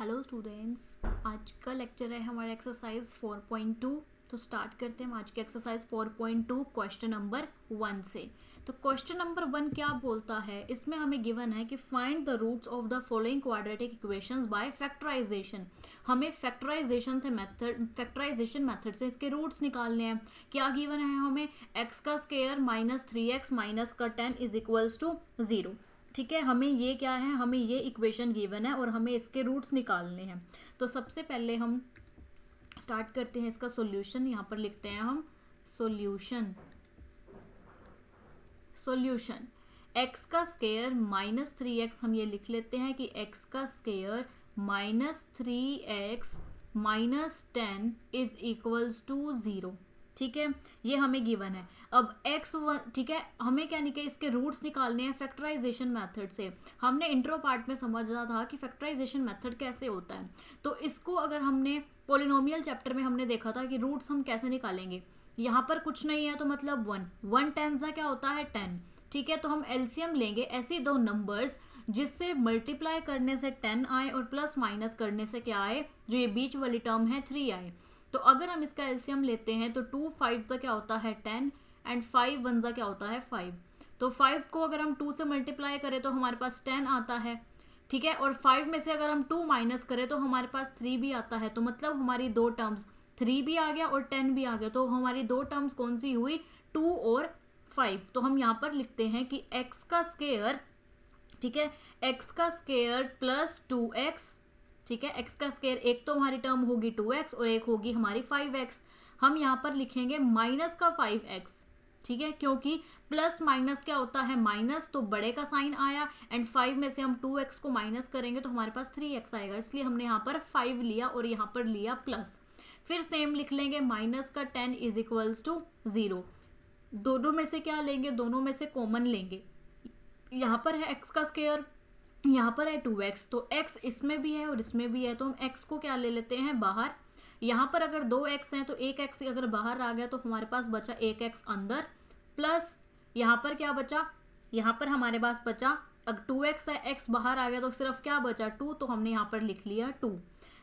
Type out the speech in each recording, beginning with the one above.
Hello students, आज का lecture है हमारा एक्सरसाइज 4.2। तो स्टार्ट करते हैं आज की एक्सरसाइज 4.2 क्वेश्चन नंबर 1 से। तो क्वेश्चन नंबर 1 क्या बोलता है, इसमें हमें गिवन है कि find the roots of the following quadratic equations by factorisation. हमें फैक्टराइजेशन मेथड से इसके रूट्स निकालने हैं। क्या गिवन है हमें, एक्स का स्क्वायर माइनस 3x माइनस का 10 इज इक्वल्स टू 0। ठीक है, हमें ये क्या है, हमें ये इक्वेशन गिवन है और हमें इसके रूट्स निकालने हैं। तो सबसे पहले हम स्टार्ट करते हैं इसका सॉल्यूशन। यहाँ पर लिखते हैं हम सॉल्यूशन एक्स का स्क्वायर माइनस 3x, हम ये लिख लेते हैं कि एक्स का square minus 3x minus 10 is equals to 0। ठीक है, ये हमें गिवन है। अब x1, ठीक है, हमें क्या निकले, इसके रूट्स निकालने हैं फैक्टराइजेशन मेथड से। हमने इंट्रो पार्ट में समझा था कि फैक्टराइजेशन मेथड कैसे होता है। तो इसको अगर हमने पोलिनोमियल चैप्टर में हमने देखा था कि रूट्स हम कैसे निकालेंगे। यहाँ पर कुछ नहीं है तो मतलब 1 टेंस का क्या होता है 10। ठीक है, तो हम एलसीएम लेंगे ऐसे दो नंबर्स जिससे मल्टीप्लाई करने से 10 आए और प्लस माइनस करने से क्या आए, जो ये बीच वाली टर्म है 3 आए। तो अगर हम इसका एलसीएम लेते हैं तो 2 5 का क्या होता है 10 एंड 5 1 का क्या होता है 5। तो 5 को अगर हम 2 से मल्टीप्लाई करें तो हमारे पास 10 आता है। ठीक है, और 5 में से अगर हम 2 माइनस करें तो हमारे पास 3 भी आता है। तो मतलब हमारी दो टर्म्स 3 भी आ गया और 10 भी आ गया। तो हमारी दो टर्म्स कौन सी हुई, 2 और 5। तो हम यहाँ पर लिखते हैं कि एक्स का स्क्वायर, ठीक है, एक्स का स्क्वायर प्लस 2x। ठीक है, एक्स का स्क्वायर, एक तो हमारी टर्म होगी 2x और एक होगी हमारी 5x। हम यहाँ पर लिखेंगे माइनस का 5x। ठीक है, क्योंकि प्लस माइनस क्या होता है माइनस, तो बड़े का साइन आया एंड 5 में से हम 2x को माइनस करेंगे तो हमारे पास 3x आएगा, इसलिए हमने यहाँ पर 5 लिया और यहाँ पर लिया प्लस। फिर सेम लिख लेंगे माइनस का 10 इज इक्वल्स टू 0। दोनों में से क्या लेंगे, दोनों में से कॉमन लेंगे। यहाँ पर है x का स्क्वायर, यहाँ पर है 2x, तो x इसमें भी है और इसमें भी है, तो हम x को क्या ले लेते हैं बाहर। यहाँ पर अगर 2x है तो एक x अगर बाहर आ गया तो हमारे पास बचा एक x अंदर, प्लस यहाँ पर क्या बचा, यहाँ पर हमारे पास बचा, अगर 2x है x बाहर आ गया तो सिर्फ क्या बचा 2, तो हमने यहाँ पर लिख लिया 2।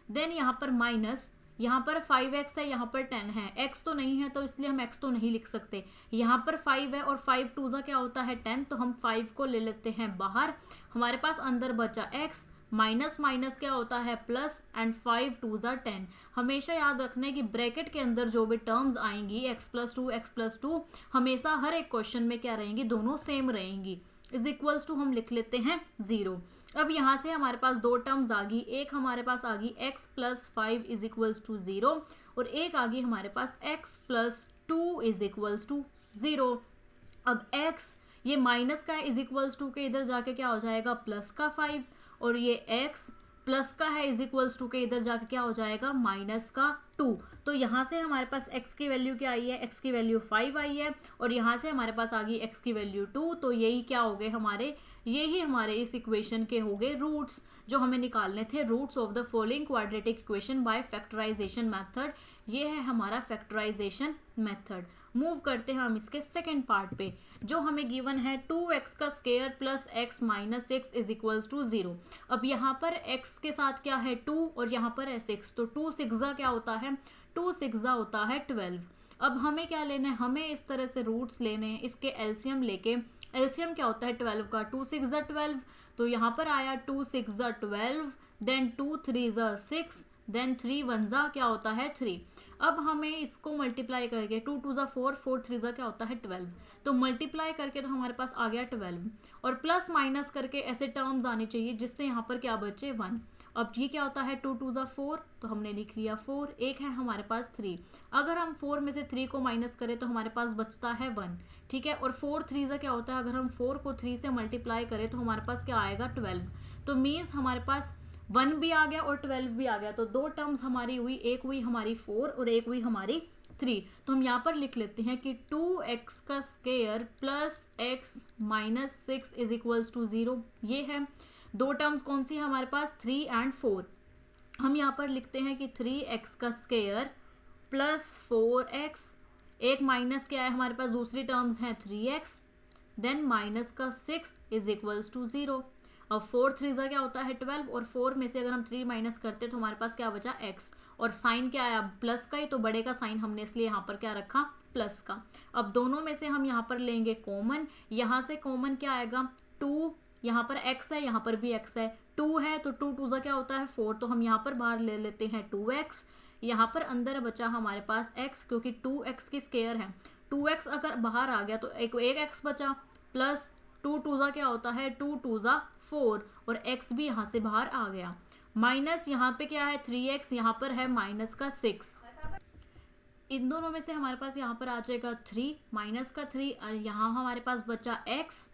देन यहाँ पर माइनस, यहाँ पर 5x है, यहाँ पर 10 है, x तो नहीं है तो इसलिए हम x तो नहीं लिख सकते। यहाँ पर 5 है और 5 2 का क्या होता है 10, तो हम 5 को ले लेते हैं बाहर। हमारे पास अंदर बचा x, माइनस माइनस क्या होता है प्लस, एंड 5 2 10। हमेशा याद रखना है कि ब्रैकेट के अंदर जो भी टर्म्स आएंगी x+2 हमेशा हर एक क्वेश्चन में क्या रहेंगी, दोनों सेम रहेंगी। इज इक्वल्स टू हम लिख लेते हैं 0। अब यहाँ से हमारे पास दो टर्म्स आ गई, एक हमारे पास आ गई x+5 इज इक्वल्स टू 0 और एक आ गई हमारे पास x+2 इज इक्वल्स टू 0। अब x ये माइनस का इज इक्वल्स टू के इधर जाके क्या हो जाएगा प्लस का 5, और ये x प्लस का है इज इक्वल्स टू के इधर जाके क्या हो जाएगा माइनस का 2। तो यहाँ से हमारे पास x की वैल्यू क्या आई है, x की वैल्यू 5 आई है और यहाँ से हमारे पास आ गई x की वैल्यू 2। तो यही क्या हो गए हमारे, यही हमारे इस इक्वेशन के हो गए रूट्स, जो हमें निकालने थे roots of the following quadratic equation by factorisation method. ये है हमारा फैक्टराइजेशन मेथड। मूव करते हैं हम इसके सेकेंड पार्ट पे, जो हमें गिवन है 2x का square plus x minus 6 is equals to 0। अब यहाँ पर x के साथ क्या है 2 और यहाँ पर है 6, तो 2 6 क्या होता है, 2 6 होता है 12। अब हमें क्या लेना है, हमें इस तरह से रूट्स लेने हैं, इसके एलसीएम लेके, एलसीएम क्या होता है 12 का, 2 6 12। तो यहाँ पर आया 2 6 12, देन 2 3 6, देन 3 1 क्या होता है 3। अब हमें इसको मल्टीप्लाई करके 2 2 4, 4 3 क्या होता है 12। तो मल्टीप्लाई करके तो हमारे पास आ गया 12 और प्लस माइनस करके ऐसे टर्म्स आने चाहिए जिससे यहाँ पर क्या बचे 1। अब ये क्या होता है 2 2 4, तो हमने लिख लिया 4, एक है हमारे पास 3। अगर हम 4 में से 3 को माइनस करें तो हमारे पास बचता है 1। ठीक है, और 4 3 क्या होता है, अगर हम 4 को 3 से मल्टीप्लाई करें तो हमारे पास क्या आएगा 12। तो मीन्स हमारे पास 1 भी आ गया और 12 भी आ गया। तो दो टर्म्स हमारी हुई, एक हुई हमारी 4 और एक हुई हमारी 3। तो हम यहाँ पर लिख लेते हैं कि 2x का square plus x minus 6 is equals to 0। ये है दो टर्म्स कौन सी है हमारे पास 3 एंड 4। हम यहाँ पर लिखते हैं कि 3x का स्क्वायर प्लस 4x, एक माइनस क्या है हमारे पास, दूसरी टर्म्स हैं 3x, देन माइनस का 6 इज इक्वल्स टू 0। अब 4 3 ज़ा क्या होता है 12, और 4 में से अगर हम 3 माइनस करते तो हमारे पास क्या बचा x, और साइन क्या आया प्लस का ही, तो बड़े का साइन हमने इसलिए यहाँ पर क्या रखा प्लस का। अब दोनों में से हम यहाँ पर लेंगे कॉमन, यहाँ से कॉमन क्या आएगा 2, यहाँ पर x है, यहाँ पर भी x है, 2 है तो 2 2 ज़ा क्या होता है 4, तो हम यहाँ पर बाहर ले लेते हैं 2x, यहाँ पर अंदर बचा हमारे पास x, क्योंकि 2x की स्क्वायर है, 2x अगर बाहर आ गया तो एक x बचा, प्लस 2 2 ज़ा क्या होता है 2 2 ज़ा 4, और x भी यहाँ से बाहर आ गया, माइनस यहाँ पे क्या है 3x, यहाँ पर है माइनस का 6, इन दोनों में से हमारे पास यहाँ पर आ जाएगा 3 माइनस का 3, और यहाँ हमारे पास बचा x,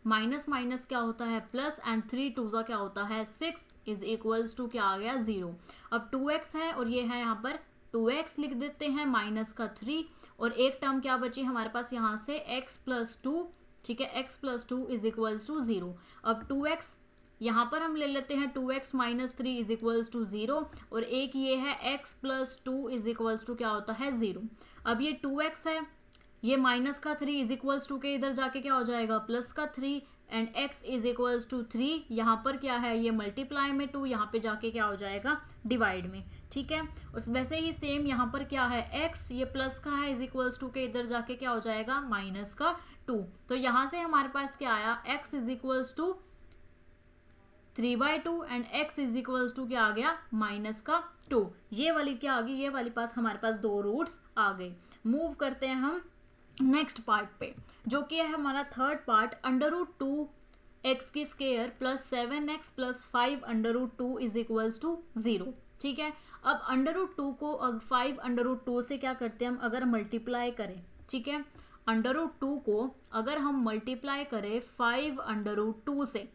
माइनस माइनस क्या होता है प्लस, एंड 3 2 ज़ा क्या होता है 6 इज इक्वल्स टू क्या आ गया 0। अब 2x है और ये है यहाँ पर 2x लिख देते हैं माइनस का 3, और एक टर्म क्या बची हमारे पास यहाँ से x प्लस 2, ठीक है x plus 2 is equals to 0। अब 2x यहाँ पर हम ले लेते हैं 2x minus 3 is equals to 0, और एक ये है x plus 2 is equals to क्या होता है 0। अब ये 2x है, ये माइनस का 3 इज इक्वल्स टू के इधर जाके क्या हो जाएगा प्लस का 3, and x is equals to 3, यहाँ पर क्या है ये मल्टीप्लाई में 2, यहाँ पे जाके क्या हो जाएगा डिवाइड में, ठीक है। और वैसे ही सेम यहाँ पर क्या है x, ये प्लस का है इज इक्वल्स टू के इधर जाके क्या हो जाएगा माइनस का 2, तो यहाँ से हमारे पास क्या आया x is equals to 3/2 and x is equals to क्या आ गया माइनस का 2, ये वाली क्या आ गई, ये वाली पास हमारे पास दो रूट्स आ गए। मूव करते हैं हम नेक्स्ट पार्ट पे, जो कि है हमारा थर्ड पार्ट, √2x की square plus 7x plus 5 √2 is equals to 0, ठीक है। अब √2 को 5 √2 से क्या करते हैं हम, अगर मल्टीप्लाई करें, ठीक है, √2 को अगर हम मल्टीप्लाई करें 5 √2 से,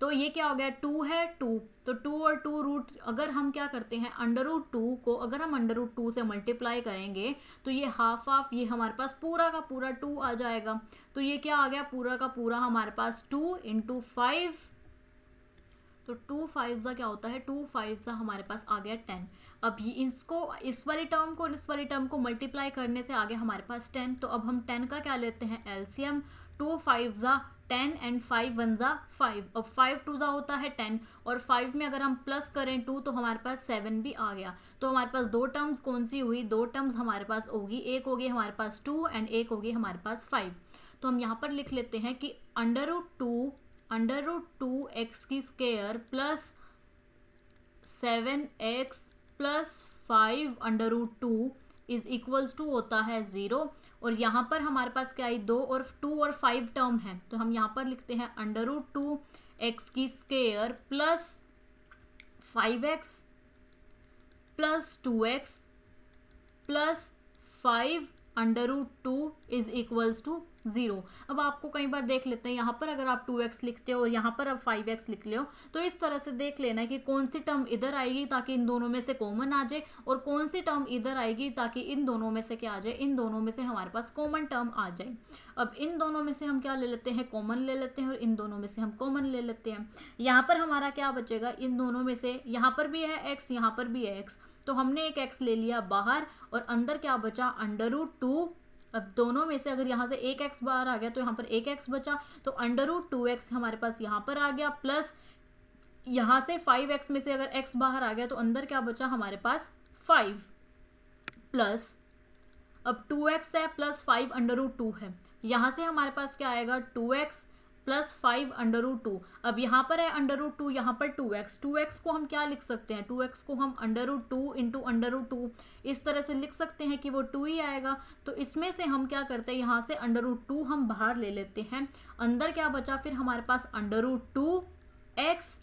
तो ये क्या हो गया 2 है 2, तो 2 और 2 रूट, अगर हम क्या करते हैं √2 को अगर हम √2 से मल्टीप्लाई करेंगे तो ये हाफ हाफ, ये हमारे पास पूरा का पूरा 2 आ जाएगा, तो ये क्या आ गया पूरा का पूरा हमारे पास 2 × 5, तो 2 5 का क्या होता है 2 5 हमारे पास आ गया 10। अब इसको इस वाली टर्म को इस वाली टर्म को मल्टीप्लाई करने से आ गया हमारे पास 10, तो अब हम 10 का क्या लेते हैं एलसीएम, 2 5 10 एंड 5 1 5, अब 5 2 होता है 10, और 5 में अगर हम प्लस करें 2 तो हमारे पास 7 भी आ गया, तो हमारे पास दो टर्म्स कौन सी हुई, दो टर्म्स हमारे पास होगी, एक होगी हमारे पास 2 एंड एक होगी हमारे पास 5। तो हम यहाँ पर लिख लेते हैं कि √2x की square plus 7x plus 5 √2 is equals to होता है 0, और यहाँ पर हमारे पास क्या आई 2 और 5 टर्म है, तो हम यहाँ पर लिखते हैं √2x की square plus 5x plus 2x plus 5 √2 is equals to 0। अब आपको कई बार देख लेते हैं यहाँ पर अगर आप 2x लिखते हो और यहाँ पर आप 5x लिख ले हो, तो इस तरह से देख लेना कि कौन सी टर्म इधर आएगी ताकि इन दोनों में से कॉमन आ जाए, और कौन सी टर्म इधर आएगी ताकि इन दोनों में से क्या आ जाए, इन दोनों में से हमारे पास कॉमन टर्म आ जाए। अब इन दोनों में से हम क्या ले लेते हैं कॉमन ले लेते हैं, और इन दोनों में से हम कॉमन ले लेते हैं। यहाँ पर हमारा क्या बचेगा, इन दोनों में से यहाँ पर भी है x, यहाँ पर भी है x, तो हमने एक x ले लिया बाहर, और अंदर क्या बचा √2। अब दोनों में से अगर यहाँ से एक x बाहर आ गया तो यहाँ पर एक x बचा, तो √2x हमारे पास यहाँ पर आ गया, प्लस यहाँ से 5x में से अगर x बाहर आ गया तो अंदर क्या बचा हमारे पास 5, प्लस अब 2x है प्लस 5 √2 है, यहाँ से हमारे पास क्या आएगा 2x प्लस 5 √2। अब यहाँ पर है √2, यहाँ पर 2x को हम क्या लिख सकते हैं, 2x को हम √2 × √2 इस तरह से लिख सकते हैं कि वो 2 ही आएगा। तो इसमें से हम क्या करते हैं, यहाँ से √2 हम बाहर ले लेते हैं, अंदर क्या बचा फिर हमारे पास √2x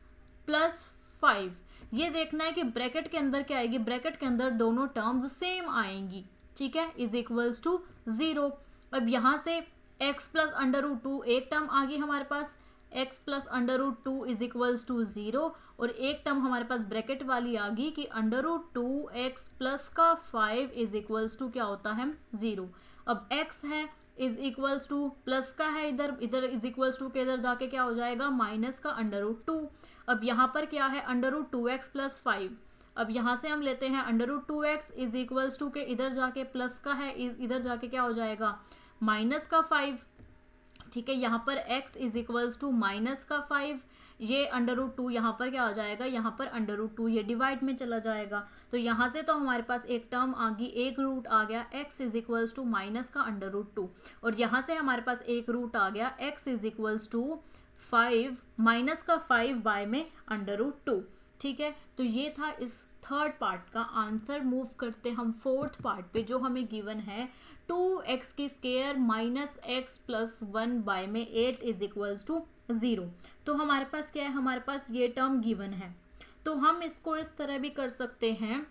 प्लस 5। ये देखना है कि ब्रैकेट के अंदर क्या आएगी, ब्रैकेट के अंदर दोनों टर्म्स सेम आएंगी, ठीक है, इज इक्वल्स टू 0। अब यहाँ से x प्लस √2 एक टर्म आ गई हमारे पास, x plus √2 is equals to 0, और एक टर्म हमारे पास ब्रैकेट वाली आ गई कि √2x प्लस का 5 इज इक्वल्स टू क्या होता है 0। अब x है इज इक्वल्स टू प्लस का है, इधर इज इक्वल्स टू के इधर जाके क्या हो जाएगा माइनस का √2। अब यहाँ पर क्या है √2x प्लस 5, अब यहाँ से हम लेते हैं √2x इज इक्वल्स टू के इधर जाके प्लस का है, इधर जाके क्या हो जाएगा माइनस का 5, ठीक है। यहाँ पर x is equals to minus का 5, ये √2 यहाँ पर क्या आ जाएगा, यहाँ पर √2 ये डिवाइड में चला जाएगा। तो यहाँ से तो हमारे पास एक टर्म आ गई, एक रूट आ गया x is equals to minus का √2, और यहाँ से हमारे पास एक रूट आ गया x is equals to 5 minus का 5 बाय में √2। ठीक है, तो ये था इस थर्ड पार्ट का आंसर। मूव करते हम फोर्थ पार्ट पे, जो हमें गिवन है 2x की square minus x plus 1 by में 8 इज इक्वल्स टू 0। तो हमारे पास क्या है, हमारे पास ये टर्म गिवन है। तो हम इसको इस तरह भी कर सकते हैं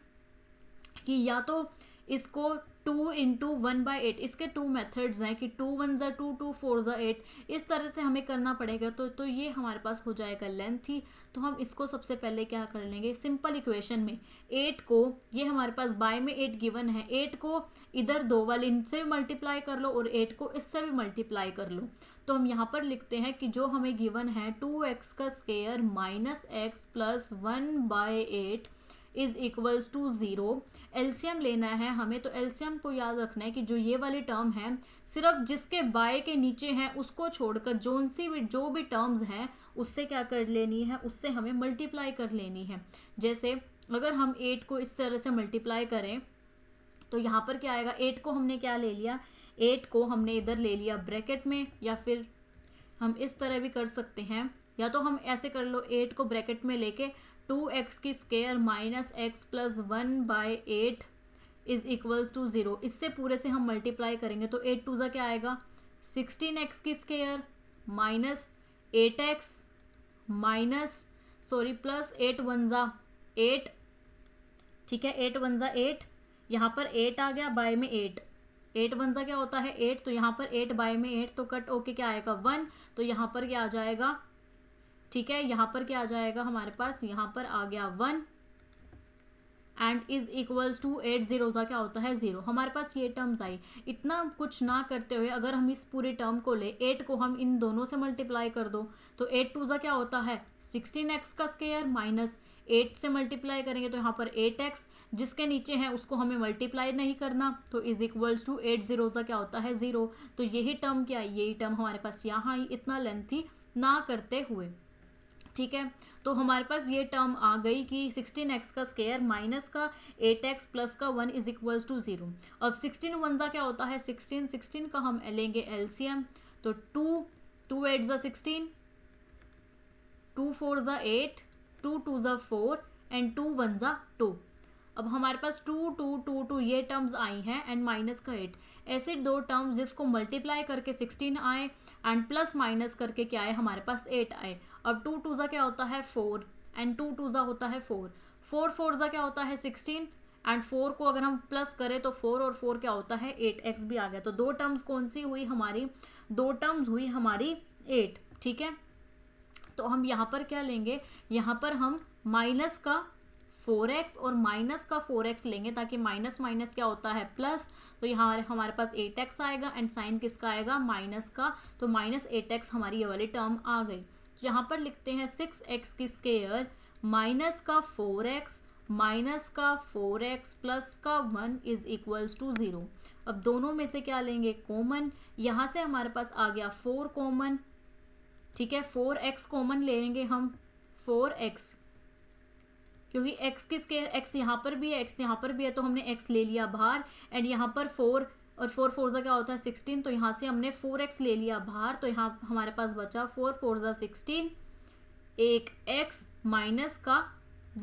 कि या तो इसको 2 इंटू 1/8, इसके 2 मेथड्स हैं कि 2 1 ज़ा 2 2 4 ज़ा 8, इस तरह से हमें करना पड़ेगा। तो ये हमारे पास हो जाएगा लेंथ ही। तो हम इसको सबसे पहले क्या कर लेंगे, सिंपल इक्वेशन में 8 को, ये हमारे पास बाय में 8 गिवन है, 8 को इधर 2 वाले इनसे भी मल्टीप्लाई कर लो और 8 को इससे भी मल्टीप्लाई कर लो। तो हम यहाँ पर लिखते हैं कि जो हमें गिवन है 2x का square minus x plus 1/8 is equals to 0। LCM लेना है हमें, तो एलसीएम को याद रखना है कि जो ये वाली टर्म है, सिर्फ जिसके बाय के नीचे हैं उसको छोड़कर जो भी टर्म्स हैं उससे क्या कर लेनी है, उससे हमें मल्टीप्लाई कर लेनी है। जैसे अगर हम 8 को इस तरह से मल्टीप्लाई करें तो यहाँ पर क्या आएगा, 8 को हमने क्या ले लिया, 8 को हमने इधर ले लिया ब्रैकेट में, या फिर हम इस तरह भी कर सकते हैं, या तो हम ऐसे कर लो 8 को ब्रैकेट में लेके 2x की square minus x plus 1/8 is equals to 0, इससे पूरे से हम मल्टीप्लाई करेंगे तो 8 2 ज़ा क्या आएगा, 16x की square minus 8x minus plus 8 1 ज़ा 8। ठीक है, 8 1 ज़ा 8, यहाँ पर 8 आ गया बाय में 8, 8 1 ज़ा क्या होता है 8, तो यहाँ पर 8 बाय में 8 तो कट ओके क्या आएगा 1, तो यहाँ पर क्या आ जाएगा, ठीक है, यहाँ पर क्या आ जाएगा हमारे पास, यहाँ पर आ गया 1 एंड इज इक्वल्स टू 8 0 का क्या होता है 0। हमारे पास ये टर्म्स आई। इतना कुछ ना करते हुए अगर हम इस पूरे टर्म को ले, 8 को हम इन दोनों से मल्टीप्लाई कर दो तो 8 2 क्या होता है 16x का स्क्वायर माइनस 8 से मल्टीप्लाई करेंगे तो यहाँ पर 8x, जिसके नीचे है उसको हमें मल्टीप्लाई नहीं करना, तो इज इक्वल्स टू 8 0 क्या होता है 0। तो यही टर्म क्या है, यही टर्म हमारे पास यहाँ आई, इतना लेंथी ना करते हुए। ठीक है, तो हमारे पास ये टर्म आ गई कि 16x का स्क्वायर माइनस का 8x प्लस का 1 इज इक्वल्स टू 0। अब 16 1 क्या होता है 16 का हम लेंगे एलसीएम, तो 2 8 ज़ा 16, 2 4 ज़ा 8, 2 2 ज़ा 4 एंड 2 1 ज़ा 2। अब हमारे पास 2 2 2 2 ये टर्म्स आई हैं एंड माइनस का 8, ऐसे दो टर्म्स जिसको मल्टीप्लाई करके 16 आए एंड प्लस माइनस करके क्या आए हमारे पास 8 आए। अब 2 2 क्या होता है 4 एंड 2 2 होता है 4, 4 4 क्या होता है 16 एंड 4 को अगर हम प्लस करें तो 4 और 4 क्या होता है 8x भी आ गया। तो दो टर्म्स कौन सी हुई हमारी, दो टर्म्स हुई हमारी 8। ठीक है, तो हम यहाँ पर क्या लेंगे, यहाँ पर हम माइनस का 4x और माइनस का 4x लेंगे, ताकि माइनस माइनस क्या होता है प्लस, तो यहाँ हमारे पास 8x आएगा एंड साइन किसका आएगा माइनस का, तो माइनस 8x हमारी ये वाली टर्म आ गई। तो यहाँ पर लिखते हैं 6x की स्क्वायर माइनस का 4x माइनस का 4x प्लस का 1 इज इक्वल्स टू 0। अब दोनों में से क्या लेंगे कॉमन, यहाँ से हमारे पास आ गया 4 कॉमन। ठीक है, 4x कॉमन लेंगे हम, 4x, क्योंकि x की स्क्वायर x यहाँ पर भी है x यहाँ पर भी है तो हमने x ले लिया बाहर एंड यहाँ पर 4 और 4 4 क्या होता है 16, तो यहाँ से हमने 4x ले लिया बाहर, तो यहाँ हमारे पास बचा 4 4 16, एक x माइनस का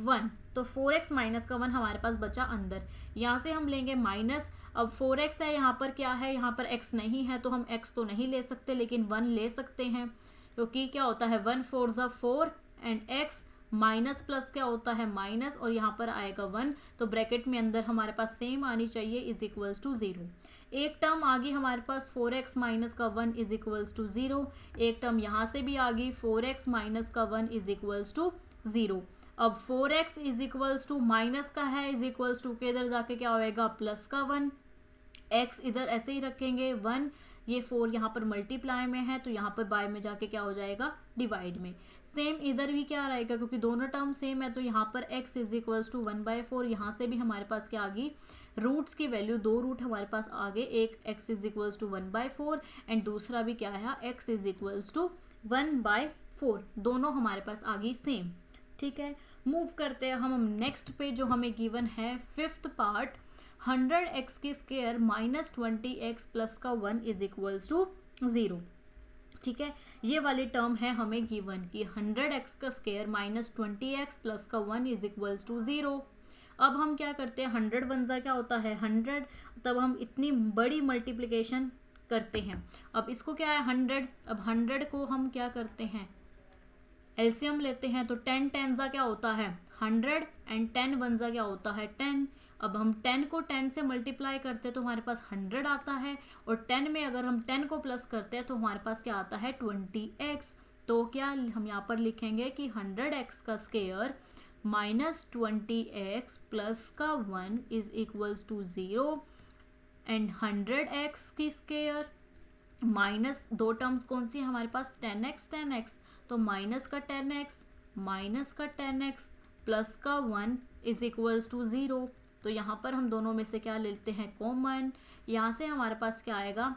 1, तो 4x माइनस का 1 हमारे पास बचा अंदर। यहाँ से हम लेंगे माइनस, अब 4x है यहाँ पर क्या है, यहाँ पर x नहीं है तो हम x तो नहीं ले सकते लेकिन 1 ले सकते हैं, क्योंकि क्या होता है 1 4 4 एंड x माइनस प्लस क्या होता है माइनस, और यहाँ पर आएगा 1, तो ब्रैकेट में अंदर हमारे पास सेम आनी चाहिए इज इक्वल्स टू 0। एक टर्म आ गई हमारे पास 4x माइनस का 1 इज इक्वल्स टू 0, एक टर्म यहाँ से भी आ गई 4x माइनस का 1 इज इक्वल्स टू 0। अब 4x is equals to minus का है इज इक्वल्स टू के इधर जाके क्या होएगा प्लस का 1, x इधर ऐसे ही रखेंगे 1, ये 4 यहाँ पर मल्टीप्लाई में है तो यहाँ पर बाय में जाके क्या हो जाएगा डिवाइड में। सेम इधर भी क्या रहेगा, क्योंकि दोनों टर्म सेम है तो यहाँ पर x इज इक्वल्स टू 1/4, यहाँ से भी हमारे पास क्या आ गई रूट्स की वैल्यू, दो रूट हमारे पास आ गए, एक x is equals to 1/4 and दूसरा भी क्या है x इज इक्वल्स टू 1/4। 4, दोनों हमारे पास आ गई सेम। ठीक है, मूव करते हैं हम नेक्स्ट पे जो हमें गिवन है फिफ्थ पार्ट, 100x की स्क्वायर माइनस 20x प्लस का 1 इज इक्वल्स टू 0। ठीक है, ये वाली टर्म है हमें गिवन कि 100x का स्क्वायर माइनस 20x प्लस का 1 इज इक्वल्स टू 0। अब हम क्या करते हैं, 100 1 क्या होता है 100, तब हम इतनी बड़ी मल्टीप्लिकेशन करते हैं। अब इसको क्या है 100, अब 100 को हम क्या करते हैं एलसीएम लेते हैं, तो 10 10 क्या होता है 100 एंड 10 1 क्या होता है 10। अब हम 10 को 10 से मल्टीप्लाई करते हैं तो हमारे पास 100 आता है, और 10 में अगर हम 10 को प्लस करते हैं तो हमारे पास क्या आता है 20x। तो क्या हम यहाँ पर लिखेंगे कि 100x का स्क्वायर माइनस 20x प्लस का 1 is equals to 0, and 100x की स्क्वायर माइनस दो टर्म्स कौन सी है हमारे पास 10x, तो माइनस का 10x माइनस का 10x प्लस का 1 इज इक्वल्स टू 0। तो यहाँ पर हम दोनों में से क्या लेते हैं कॉमन, यहाँ से हमारे पास क्या आएगा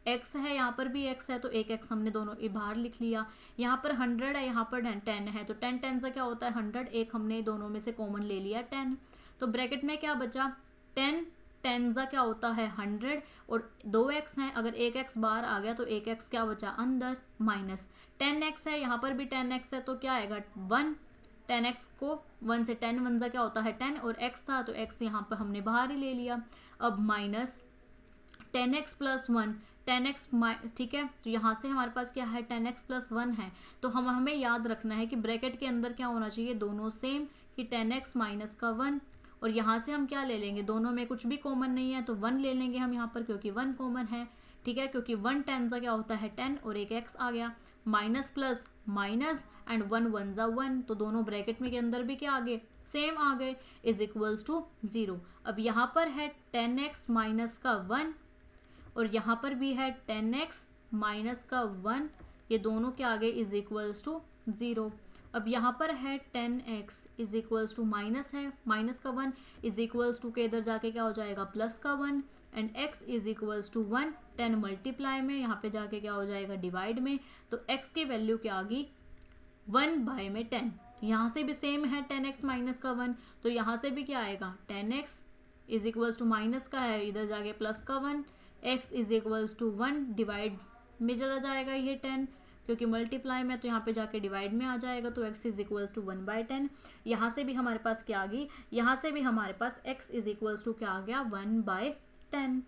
x है, यहाँ पर भी x है तो एक x हमने दोनों बाहर लिख लिया। यहाँ पर 100 है, यहाँ पर 10 है, तो 10 10 से क्या होता है 100, एक हमने दोनों में से कॉमन ले लिया 10। तो ब्रैकेट में क्या बचा 10 10 क्या होता है 100, और 2x है, अगर एक x बाहर आ गया तो एक x क्या बचा अंदर माइनस 10x है, यहाँ पर भी 10x है तो क्या आएगा 1, 10x को 1 से 10 1 क्या होता है 10, और x था तो x यहाँ पर हमने बाहर ही ले लिया। अब माइनस 10x प्लस 1 10x, ठीक है, तो यहाँ से हमारे पास क्या है 10x प्लस 1 है, तो हमें याद रखना है कि ब्रैकेट के अंदर क्या होना चाहिए दोनों सेम, कि 10x माइनस का 1, और यहाँ से हम क्या ले लेंगे दोनों में कुछ भी कॉमन नहीं है तो 1 ले लेंगे हम यहाँ पर, क्योंकि 1 कॉमन है। ठीक है, क्योंकि 1 10 क्या होता है 10, और एक x आ गया, माइनस प्लस माइनस एंड 1 1 1, तो दोनों ब्रैकेट में के अंदर भी क्या आ गए सेम आ गए, इज इक्वल्स टू 0। अब यहाँ पर है 10x माइनस का 1, और यहाँ पर भी है 10x माइनस का 1, ये दोनों के आगे इज इक्वल्स टू 0। अब यहाँ पर है 10x is equals to minus है, माइनस का 1 इज इक्वल्स टू के इधर जाके क्या हो जाएगा प्लस का 1, and x is equals to 1, 10 multiply में यहाँ पे जाके क्या हो जाएगा डिवाइड में, तो x की वैल्यू क्या आ गई 1 बाय में 10। यहाँ से भी सेम है 10x माइनस का 1, तो यहाँ से भी क्या आएगा 10x is equals to minus का है, इधर जाके प्लस का 1, x is equals to 1, divide में चला जाएगा ये 10, क्योंकि मल्टीप्लाई में तो यहाँ पे जाके डिवाइड में आ जाएगा, तो x is equals to 1 by 10। यहाँ से भी हमारे पास क्या आ गई, यहाँ से भी हमारे पास x इज इक्वल्स टू क्या आ गया 1 बाई 10।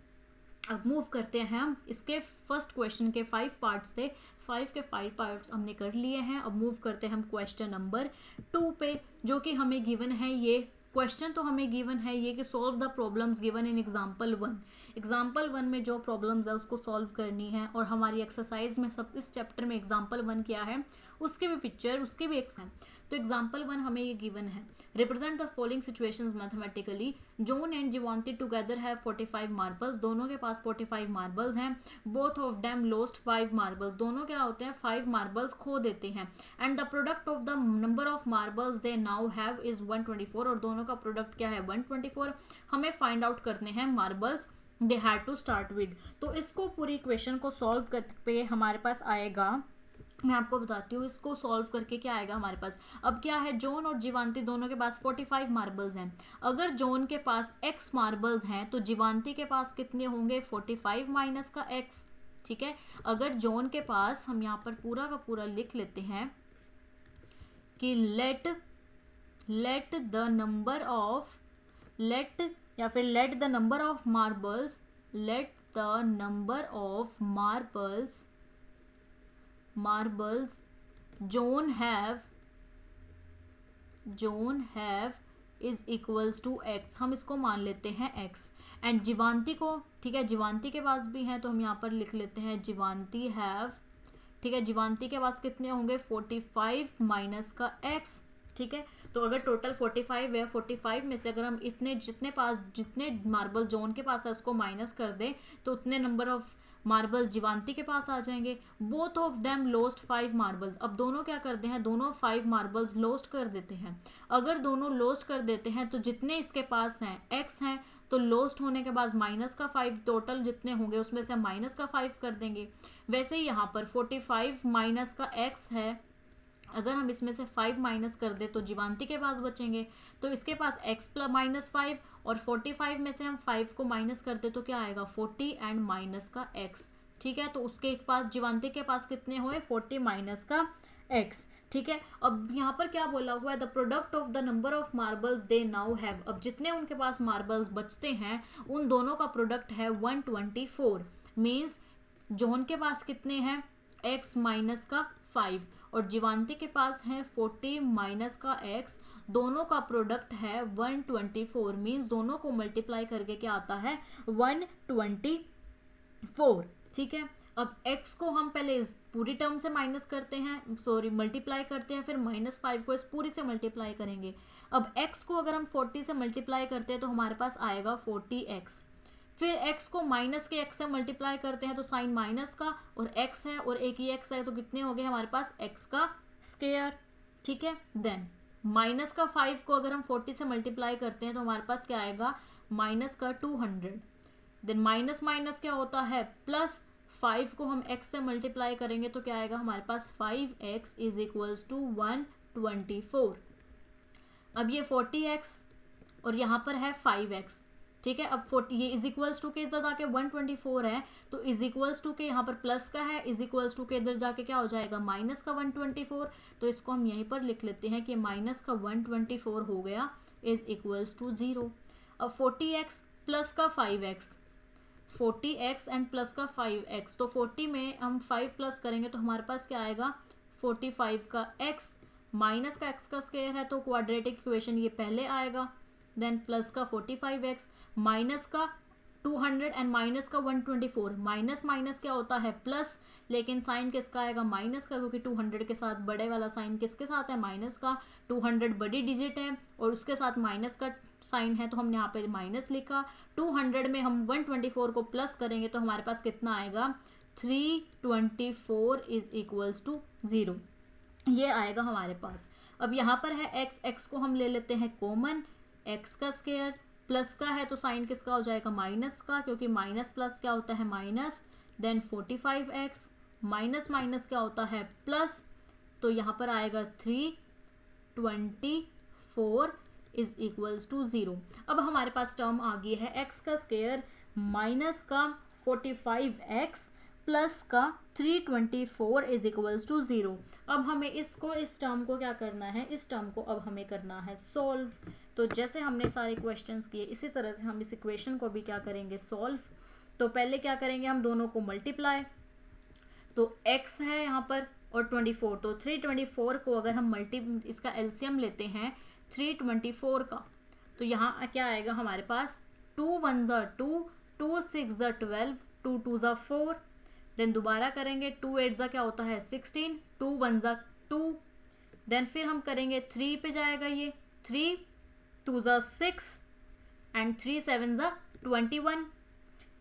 अब मूव करते हैं हम, इसके फर्स्ट क्वेश्चन के 5 पार्ट्स थे, 5 के 5 पार्ट्स हमने कर लिए हैं। अब मूव करते हैं हम क्वेश्चन नंबर 2 पे, जो कि हमें गिवन है ये क्वेश्चन, तो हमें गिवन है ये कि solve the problems given in example 1। Example 1 में जो प्रॉब्लम्स है उसको सॉल्व करनी है, और हमारी एक्सरसाइज में सब इस चैप्टर में एग्जाम्पल 1 क्या है उसके भी पिक्चर उसके भी एक है। तो एग्जाम्पल 1 हमें ये गिवन है, represent the following situations mathematically. John and Jivanti together have 45 marbles, दोनों के पास 45 मार्बल्स हैं। Both of them lost 5 marbles, दोनों क्या होते हैं 5 मार्बल्स खो देते हैं। And the product of the number of marbles they now have is 124, और दोनों का प्रोडक्ट क्या है 124। हमें फाइंड आउट करने हैं marbles they had to start with. तो इसको पूरी इक्वेशन को सॉल्व करके हमारे पास आएगा, मैं आपको बताती हूँ इसको सॉल्व करके क्या आएगा हमारे पास। अब क्या है जॉन और जीवांती दोनों के पास 45 मार्बल्स हैं। अगर जॉन के पास x मार्बल्स हैं तो जीवांती के पास कितने होंगे 45 माइनस का x। ठीक है, अगर जॉन के पास, हम यहाँ पर पूरा का पूरा लिख लेते हैं कि लेट द नंबर ऑफ या फिर let the number of marbles John have is equals to x, हम इसको मान लेते हैं x। एंड जीवांती को, ठीक है, जीवांती के पास भी हैं तो हम यहाँ पर लिख लेते हैं जीवांती हैव, ठीक है, जीवांती के पास कितने होंगे 45 माइनस का x। ठीक है, तो अगर टोटल 45 है, 45 में से अगर हम जितने मार्बल जॉन के पास है उसको माइनस कर दें तो उतने नंबर ऑफ मार्बल जीवांती के पास आ जाएंगे। Both of them lost 5 marbles, अब दोनों क्या करते हैं दोनों 5 मार्बल्स लॉस्ट कर देते हैं। अगर दोनों लॉस्ट कर देते हैं तो जितने इसके पास हैं x हैं, तो लॉस्ट होने के बाद माइनस का 5, टोटल जितने होंगे उसमें से हम माइनस का 5 कर देंगे। वैसे ही यहाँ पर 45 माइनस का x है अगर हम इसमें से 5 माइनस कर दे तो जीवांती के पास बचेंगे, तो इसके पास x प्लस माइनस 5, और 45 में से हम 5 को माइनस कर दे तो क्या आएगा 40 एंड माइनस का x। ठीक है, तो उसके पास जीवांती के पास कितने हुए 40 माइनस का x। ठीक है, अब यहाँ पर क्या बोला हुआ है, the product of the number of marbles they now have, अब जितने उनके पास मार्बल्स बचते हैं उन दोनों का प्रोडक्ट है 124। मीन्स जॉन के पास कितने हैं x माइनस का 5 और जीवांती के पास है 40 माइनस का x, दोनों का प्रोडक्ट है 124। मीन्स दोनों को मल्टीप्लाई करके क्या आता है 124। ठीक है, अब x को हम पहले इस पूरी टर्म से माइनस करते हैं, सॉरी मल्टीप्लाई करते हैं, फिर -5 को इस पूरी से मल्टीप्लाई करेंगे। अब x को अगर हम 40 से मल्टीप्लाई करते हैं तो हमारे पास आएगा 40x, फिर x को माइनस के x से मल्टीप्लाई करते हैं तो साइन माइनस का और x है और एक ही x है तो कितने हो गए हमारे पास x का स्क्वायर। ठीक है, देन माइनस का 5 को अगर हम 40 से मल्टीप्लाई करते हैं तो हमारे पास क्या आएगा माइनस का 200। देन माइनस माइनस क्या होता है प्लस, 5 को हम x से मल्टीप्लाई करेंगे तो क्या आएगा हमारे पास 5x इज इक्वल्स टू 124। अब ये 40x और यहाँ पर है 5x। ठीक है, अब 40 ये इज इक्वल्स टू के इधर जाके 124 है तो इज इक्वल्स टू के यहाँ पर प्लस का है, इज इक्वल्स टू के इधर जाके क्या हो जाएगा माइनस का 124, तो इसको हम यहीं पर लिख लेते हैं कि माइनस का 124 हो गया इज इक्वल्स टू 0। अब 40x प्लस का 5x, 40x एंड प्लस का 5x, तो 40 में हम 5 प्लस करेंगे तो हमारे पास क्या आएगा 45 का x, माइनस का x का स्क्वायर है तो क्वाड्रेटिक इक्वेशन ये पहले आएगा, देन प्लस का 45x माइनस का 200 एंड माइनस का 124। माइनस माइनस क्या होता है प्लस, लेकिन साइन किसका आएगा माइनस का, क्योंकि 200 के साथ बड़े वाला साइन किसके साथ है माइनस का, 200 बड़ी डिजिट है और उसके साथ माइनस का साइन है तो हमने यहाँ पे माइनस लिखा। 200 में हम 124 को प्लस करेंगे तो हमारे पास कितना आएगा 324 इज इक्वल्स टू 0, ये आएगा हमारे पास। अब यहाँ पर है x को हम ले लेते हैं कॉमन, x का स्क्वायर प्लस का है तो साइन किसका हो जाएगा माइनस का, क्योंकि माइनस प्लस क्या होता है minus, then 45x minus minus क्या होता है प्लस, तो यहाँ पर आएगा 324 इज इक्वल्स टू 0। अब हमारे पास टर्म आ गई है x का स्क्वायर माइनस का 45x प्लस का 324 इज इक्वल्स टू 0। अब हमें इसको इस टर्म को क्या करना है, इस टर्म को अब हमें करना है सॉल्व। तो जैसे हमने सारे क्वेश्चंस किए इसी तरह से हम इस इक्वेशन को भी क्या करेंगे सॉल्व। तो पहले क्या करेंगे हम दोनों को मल्टीप्लाई, तो x है यहाँ पर और 24, तो 324 को अगर हम इसका एलसीएम लेते हैं 324 का तो यहाँ क्या आएगा हमारे पास 2 1 ज़ा 2, 2 6 ज़ा 12, 2 2 ज़ा 4, देन दोबारा करेंगे 2 8 ज़ा क्या होता है 16, 2 1 ज़ा 2, देन फिर हम करेंगे 3 पे जाएगा ये 3 2 ज़ा 6 एंड 3 7 ज़ा 21,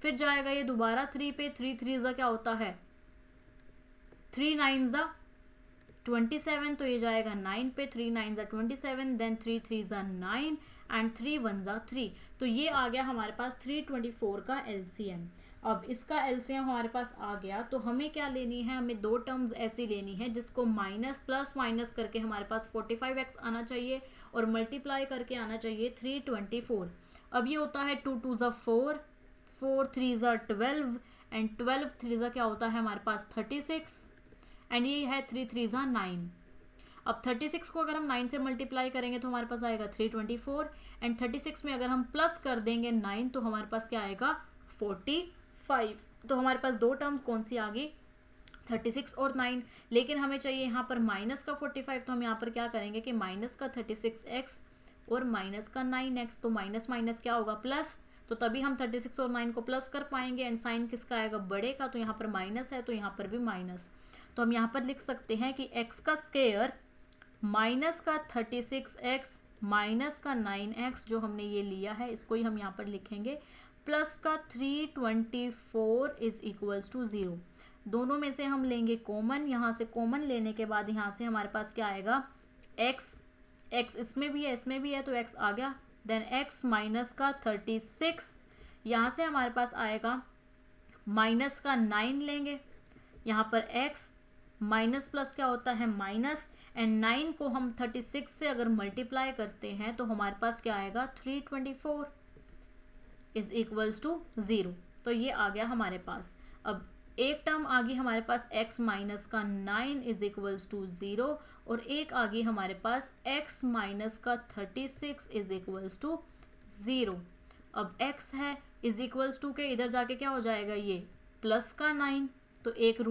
फिर जाएगा ये दोबारा 3 पे 3 3 ज़ा क्या होता है 3 9 ज़ा 27, तो ये जाएगा 9 पे 3 9 ज़ा 27, देन 3 3 ज़ा 9 एंड 3 1 ज़ा 3, तो ये आ गया हमारे पास 324 का एलसीएम। अब इसका एलसीएम हमारे पास आ गया तो हमें क्या लेनी है, हमें दो टर्म्स ऐसी लेनी है जिसको माइनस प्लस माइनस करके हमारे पास 45x आना चाहिए और मल्टीप्लाई करके आना चाहिए 324। अब ये होता है 2 2 ज़ा 4, 4 3 ज़ा 12 एंड 12 3 ज़ा क्या होता है हमारे पास 36 एंड ये है 3 3 ज़ा 9। अब 36 को अगर हम 9 से मल्टीप्लाई करेंगे तो हमारे पास आएगा 324 एंड 36 में अगर हम प्लस कर देंगे 9 तो हमारे पास क्या आएगा 45। तो हमारे पास दो टर्म्स कौन सी आ गई 36 और 9, लेकिन हमें चाहिए यहाँ पर माइनस का 45, तो हम यहाँ पर क्या करेंगे कि माइनस का 36x और माइनस का 9x, तो माइनस माइनस क्या होगा प्लस, तो तभी हम 36 और 9 को प्लस कर पाएंगे एंड साइन किसका आएगा बड़े का, तो यहाँ पर माइनस है तो यहाँ पर भी माइनस, तो हम यहाँ पर लिख सकते हैं कि x का स्क्वायर माइनस का 36x माइनस का 9x जो हमने ये लिया है इसको ही हम यहाँ पर लिखेंगे प्लस का 324 इज इक्वल्स टू 0। दोनों में से हम लेंगे कॉमन, यहाँ से कॉमन लेने के बाद यहाँ से हमारे पास क्या आएगा x, x इसमें भी है इसमें भी है तो x आ गया, देन x माइनस का 36, यहाँ से हमारे पास आएगा माइनस का 9 लेंगे, यहाँ पर x माइनस प्लस क्या होता है माइनस एंड 9 को हम 36 से अगर मल्टीप्लाई करते हैं तो हमारे पास क्या आएगा 324 इज इक्वल्स टू 0। तो ये आ गया हमारे पास। अब एक टर्म आ गई हमारे पास x माइनस का 9 इज इक्वल्स टू 0 और एक आ गई हमारे पास x माइनस का 36 इज इक्वल्स टू 0। अब x है इज इक्वल्स टू के इधर जाके क्या हो जाएगा ये प्लस का 9, तो एक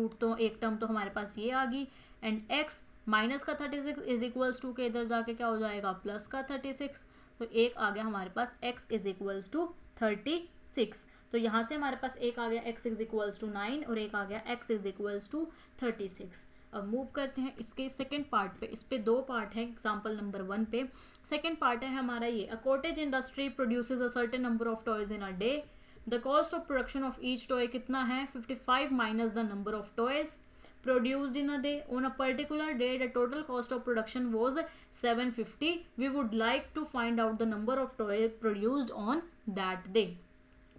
टर्म तो हमारे पास ये आ गई एंड x माइनस का 36 इज इक्वल्स टू के इधर जाके क्या हो जाएगा प्लस का 36, तो एक आ गया हमारे पास x इज इक्वल्स टू 36। तो यहाँ से हमारे पास एक आ गया x इज इक्वल्स टू 9 और एक आ गया x इज इक्वल्स टू 36। अब मूव करते हैं इसके सेकंड पार्ट पे। इस पे दो पार्ट है एग्जाम्पल नंबर 1 पे। सेकंड पार्ट है हमारा ये, a cottage industry produces a certain number of toys in a day. The cost of production of each toy कितना है 55 minus the number of toys produced in a day. On a particular day the total cost of production was 750. We would like to find out the number of toys produced on that day.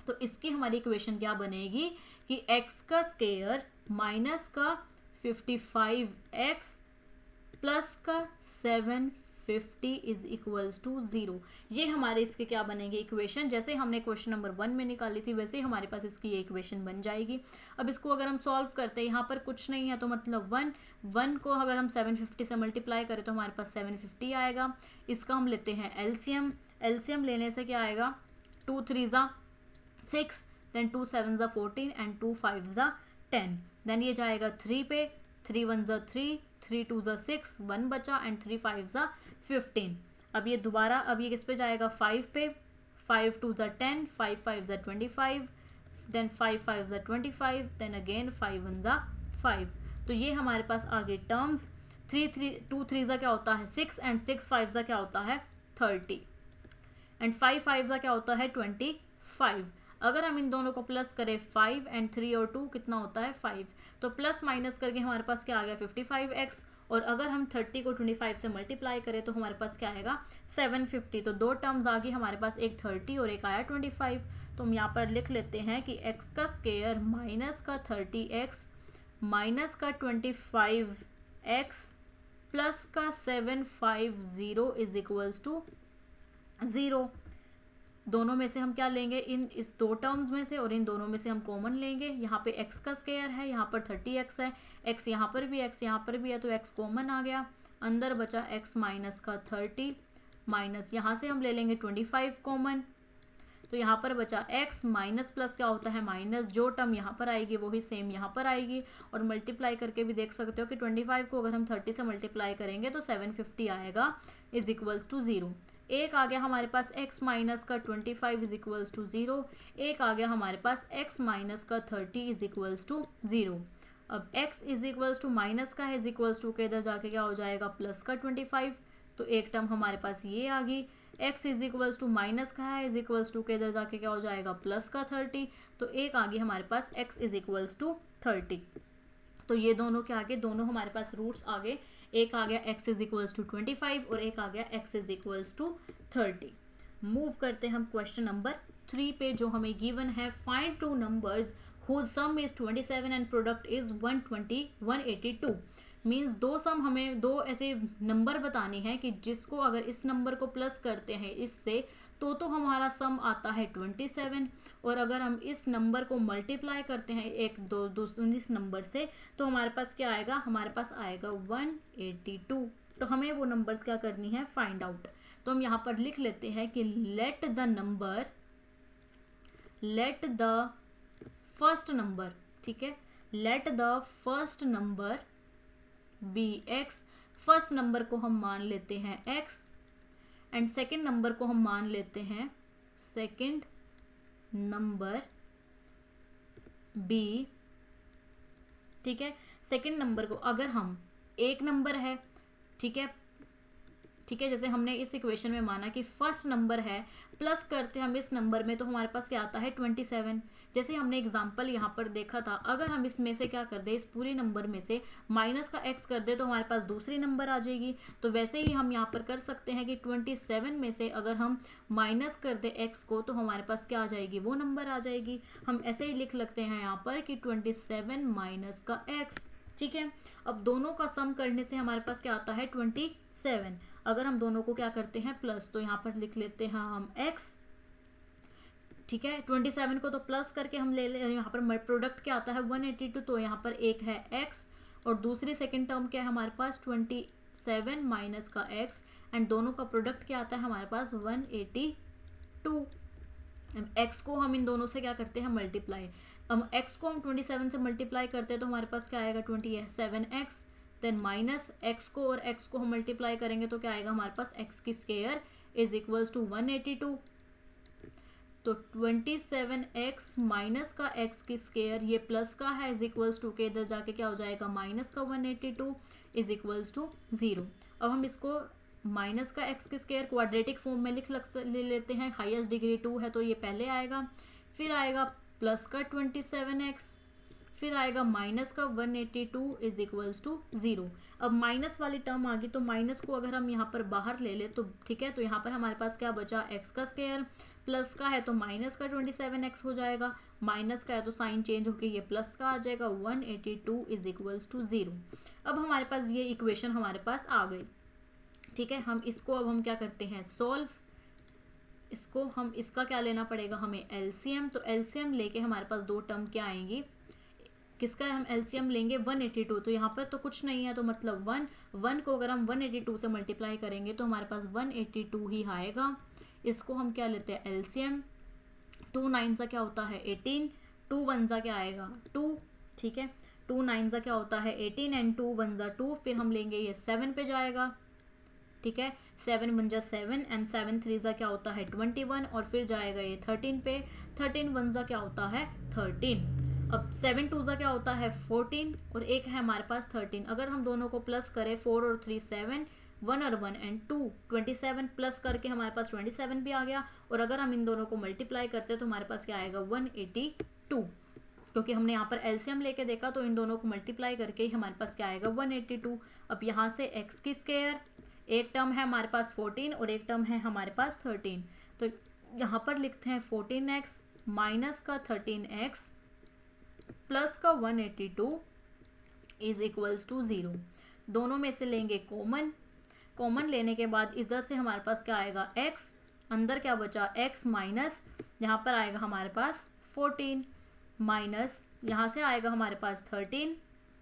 तो इसकी हमारी equation क्या बनेगी कि x का square minus का 55x plus का 750 is equals to 0। ये हमारे इसके क्या बनेंगे इक्वेशन। जैसे हमने क्वेश्चन नंबर 1 में निकाली थी वैसे ही हमारे पास इसकी ये इक्वेशन बन जाएगी। अब इसको अगर हम सॉल्व करते हैं, यहाँ पर कुछ नहीं है तो मतलब 1 को अगर हम 750 से मल्टीप्लाई करें तो हमारे पास 750 आएगा। इसका हम लेते हैं एलसीएम लेने से क्या आएगा 2 3 6, देन 2 7 14 एंड 2 5 10, देन ये जाएगा 3 पे, 3 1 3, 3 2 6, 1 बचा एंड 3 5 15। अब ये दोबारा अब ये किस पे जाएगा 5 पे, 5 2 10, 5 5 25, देन 5 5 25, देन अगेन 5 1 5। तो ये हमारे पास आगे टर्म्स 2 3 क्या होता है 6 एंड 6 5 क्या होता है 30 एंड 5 5 क्या होता है 25। अगर हम इन दोनों को प्लस करें 5 एंड 3 और 2 कितना होता है 5, तो प्लस माइनस करके हमारे पास क्या आ गया 55x। और अगर हम 30 को 25 से मल्टीप्लाई करें तो हमारे पास क्या आएगा 750। तो दो टर्म्स आ गई हमारे पास, एक 30 और एक आया 25। तो हम यहाँ पर लिख लेते हैं कि x का स्क्वायर माइनस का 30x माइनस का 25x प्लस का 750 इज इक्वल्स टू 0। दोनों में से हम क्या लेंगे इस दो टर्म्स में से, और इन दोनों में से हम कॉमन लेंगे। यहाँ पे x का स्क्वायर है, यहाँ पर 30x है, x यहाँ पर भी x यहाँ पर भी है तो x कॉमन आ गया। अंदर बचा x माइनस का 30 माइनस यहाँ से हम ले लेंगे 25 कॉमन, तो यहाँ पर बचा x माइनस प्लस क्या होता है माइनस, जो टर्म यहाँ पर आएगी वही सेम यहाँ पर आएगी। और मल्टीप्लाई करके भी देख सकते हो कि 25 को अगर हम 30 से मल्टीप्लाई करेंगे तो 750 आएगा इज इक्वल्स टू 0। एक आ गया हमारे पास x माइनस का 25 इज इक्वल्स टू 0, एक आ गया हमारे पास x माइनस का 30 इज इक्वल्स टू 0। अब x is equals to minus का है इज इक्वल्स टू के इधर जाके क्या हो जाएगा प्लस का 25, तो एक टर्म हमारे पास ये आ गई। x is equals to minus का है इज इक्वल्स टू के इधर जाके क्या हो जाएगा प्लस का 30, तो एक आ गई हमारे पास x इज इक्वल्स टू 30। तो ये दोनों के आगे दोनों हमारे पास रूट्स आ गए, एक आ गया x इज इक्वल्स टू 25 और एक आ गया x is equals to 30। Move करते हैं हम क्वेश्चन नंबर 3 पे, जो हमें गिवन है find two numbers whose sum is 27 and product is 182। Means हमें दो ऐसे नंबर बताने हैं कि जिसको अगर इस नंबर को प्लस करते हैं इससे तो हमारा सम आता है 27, और अगर हम इस नंबर को मल्टीप्लाई करते हैं इस नंबर से तो हमारे पास क्या आएगा, हमारे पास आएगा 182। तो हमें वो नंबर्स क्या करनी है फाइंड आउट। तो हम यहाँ पर लिख लेते हैं कि लेट द फर्स्ट नंबर, ठीक है, let the first number be x। First number को हम मान लेते हैं x एंड सेकेंड नंबर को हम मान लेते हैं सेकेंड नंबर b, ठीक है। सेकेंड नंबर को अगर हम एक नंबर है, ठीक है, जैसे हमने इस इक्वेशन में माना कि फर्स्ट नंबर है प्लस करते हम इस नंबर में तो हमारे पास क्या आता है 27। जैसे हमने एग्जांपल यहाँ पर देखा था, अगर हम इसमें से क्या कर दे इस पूरे नंबर में से माइनस का x कर दे तो हमारे पास दूसरी नंबर आ जाएगी। तो वैसे ही हम यहाँ पर कर सकते हैं कि 27 में से अगर हम माइनस कर दे x को तो हमारे पास क्या आ जाएगी, वो नंबर आ जाएगी। हम ऐसे ही लिख लगते हैं यहाँ पर कि 27 माइनस का x। ठीक है। अब दोनों का सम करने से हमारे पास क्या आता है 27। अगर हम दोनों को क्या करते हैं प्लस, तो यहाँ पर लिख लेते हैं हम x, ठीक है। 27 को तो प्लस करके हम ले ले, यहाँ पर प्रोडक्ट क्या आता है 182, तो यहाँ पर एक है x और दूसरी सेकंड टर्म क्या है हमारे पास 27 माइनस का x, एंड दोनों का प्रोडक्ट क्या आता है हमारे पास 182। x को हम इन दोनों से क्या करते हैं मल्टीप्लाई। अब x को हम 27 से मल्टीप्लाई करते हैं तो हमारे पास क्या आएगा 27x, देन माइनस x को और x को हम मल्टीप्लाई करेंगे तो क्या आएगा हमारे पास x की स्क्वायर इज इक्वल्स टू 182। तो 27x माइनस का x की स्क्वायर, ये प्लस का है, इज इक्वल्स टू के इधर जाके क्या हो जाएगा माइनस का 182 इज इक्वल्स टू 0। अब हम इसको माइनस का x की स्क्वायर क्वाड्रेटिक फॉर्म में ले लेते हैं, हाईएस्ट डिग्री 2 है तो ये पहले आएगा, फिर आएगा प्लस का 27x, फिर आएगा माइनस का 182 इज इक्वल्स टू 0। अब माइनस वाली टर्म आ गई तो माइनस को अगर हम यहाँ पर बाहर ले ले तो ठीक है, तो यहाँ पर हमारे पास क्या बचा x का स्क्वायर, प्लस का है तो माइनस का 27x हो जाएगा, माइनस का है तो साइन चेंज होकर ये प्लस का आ जाएगा 182 इज इक्वल्स टू 0। अब हमारे पास ये इक्वेशन हमारे पास आ गई, ठीक है। हम इसको अब हम क्या करते हैं सॉल्व, इसको हम इसका क्या लेना पड़ेगा हमें एलसीएम, तो एलसीएम लेके हमारे पास दो टर्म क्या आएंगी, किसका हम एलसीएम लेंगे 182, तो यहाँ पर तो कुछ नहीं है तो मतलब 1 को अगर हम 182 से मल्टीप्लाई करेंगे तो हमारे पास 182 ही आएगा। इसको हम क्या लेते हैं एलसीएम, 2 9 सा क्या होता है 18, 2 1 सा क्या आएगा 2, ठीक है। 2 9 सा क्या होता है 18 एंड 2 1 सा 2, फिर हम लेंगे ये 7 पे जाएगा, ठीक है। 7 1 जा 7 एंड 7 3 सा क्या होता है 21 और फिर जाएगा ये 13 पे, 13 1 सा क्या होता है 13। अब 7 2 सा क्या होता है 14 और एक है हमारे पास 13। अगर हम दोनों को प्लस करें 4 और 3 7, 1 और 1 एंड 2 27 प्लस करके हमारे पास 27 भी आ गया, और अगर हम इन दोनों को मल्टीप्लाई करते हैं तो हमारे पास क्या आएगा 182, क्योंकि हमने यहाँ पर एलसीएम लेके देखा तो इन दोनों को मल्टीप्लाई करके ही हमारे पास क्या आएगा 182। अब यहाँ से x की स्क्वायर, एक टर्म है हमारे पास 14 और एक टर्म है हमारे पास 13, तो यहाँ पर लिखते हैं 14x माइनस का 13x प्लस का 182 इज इक्वल्स टू 0। दोनों में से लेंगे कॉमन, कॉमन लेने के बाद इधर से हमारे पास क्या आएगा x, अंदर क्या बचा x माइनस, यहाँ पर आएगा हमारे पास 14 माइनस, यहाँ से आएगा हमारे पास 13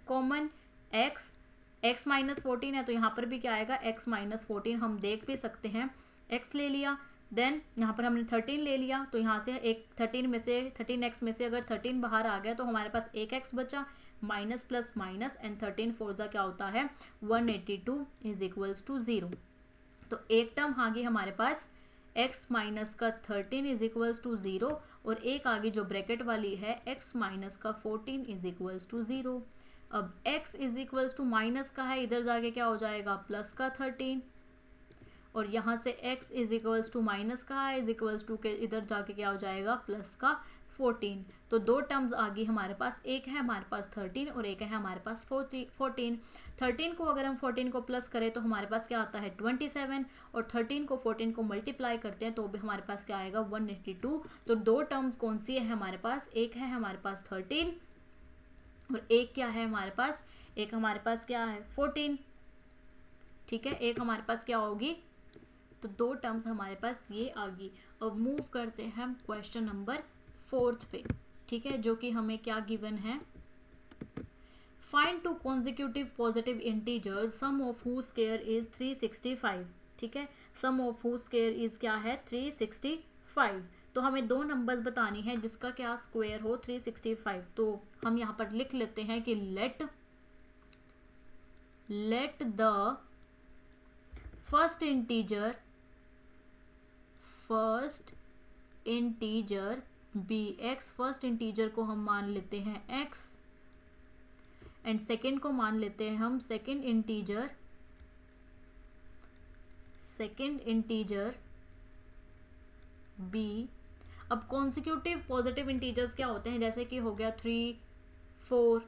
कॉमन, x माइनस 14 है तो यहाँ पर भी क्या आएगा x माइनस 14, हम देख भी सकते हैं x ले लिया, देन यहाँ पर हमने 13 ले लिया तो यहाँ से एक 13x में से अगर 13 बाहर आ गया तो हमारे पास एक x बचा, माइनस प्लस माइनस एंड 13 4 का क्या होता है 182 इज इक्वल्स टू 0। तो एक टर्म आ गई हमारे पास x माइनस का 13 इज इक्वल्स टू 0 और एक आगे जो ब्रैकेट वाली है x माइनस का 14 इज इक्वल्स टू 0। अब x is equals to minus का है, इधर जाके क्या हो जाएगा प्लस का 13, और यहाँ से x is equals to minus का है इज इक्वल्स टू के इधर जाके क्या हो जाएगा प्लस का 14। तो दो टर्म्स आ गई हमारे पास, एक है हमारे पास 13 और एक है हमारे पास 14। 13 को अगर हम 14 को प्लस करें तो हमारे पास क्या आता है 27, और 13 को 14 को मल्टीप्लाई करते हैं तो भी हमारे पास क्या आएगा 182। तो दो टर्म्स कौन सी है हमारे पास, एक है हमारे पास 13 और एक क्या है हमारे पास, एक हमारे पास क्या है 14, ठीक है। एक हमारे पास क्या होगी, तो दो टर्म्स हमारे पास ये आ गई। अब मूव करते हैं हम क्वेश्चन नंबर 4 पे, ठीक है, जो कि हमें क्या गिवन है, find two consecutive positive integers sum of whose square is 365, ठीक है। Sum of whose square is क्या है 365, तो हमें दो नंबर्स बतानी है जिसका क्या स्क्वायर हो 365। तो हम यहाँ पर लिख लेते हैं कि let the first integer be x, first integer को हम मान लेते हैं x एंड सेकेंड को मान लेते हैं हम सेकेंड इंटीजर b। अब कॉन्सिक्यूटिव पॉजिटिव इंटीजर्स क्या होते हैं, जैसे कि हो गया 3 4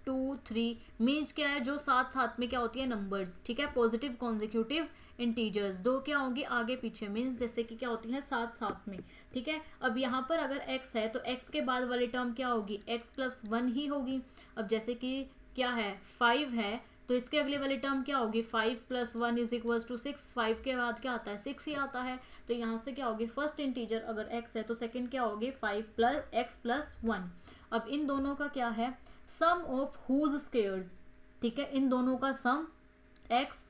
2 3, मीन्स क्या है जो साथ साथ में क्या होती है नंबर्स, ठीक है। पॉजिटिव कॉन्जिक्यूटिव इंटीजर्स दो क्या होंगी आगे पीछे, मीन्स जैसे कि क्या होती हैं साथ साथ में, ठीक है। अब यहाँ पर अगर x है तो x के बाद वाली टर्म क्या होगी x प्लस 1 ही होगी। अब जैसे कि क्या है 5 है, तो इसके अगले वाली टर्म क्या होगी 5 + 1 इज इक्वल्स टू 6। 5 के बाद क्या आता है 6 ही आता है, तो यहाँ से क्या होगी फर्स्ट इंटीजर अगर x है तो सेकंड क्या होगी 5 + x + 1। अब इन दोनों का क्या है सम ऑफ हुज स्क्वायर्स, ठीक है, इन दोनों का सम x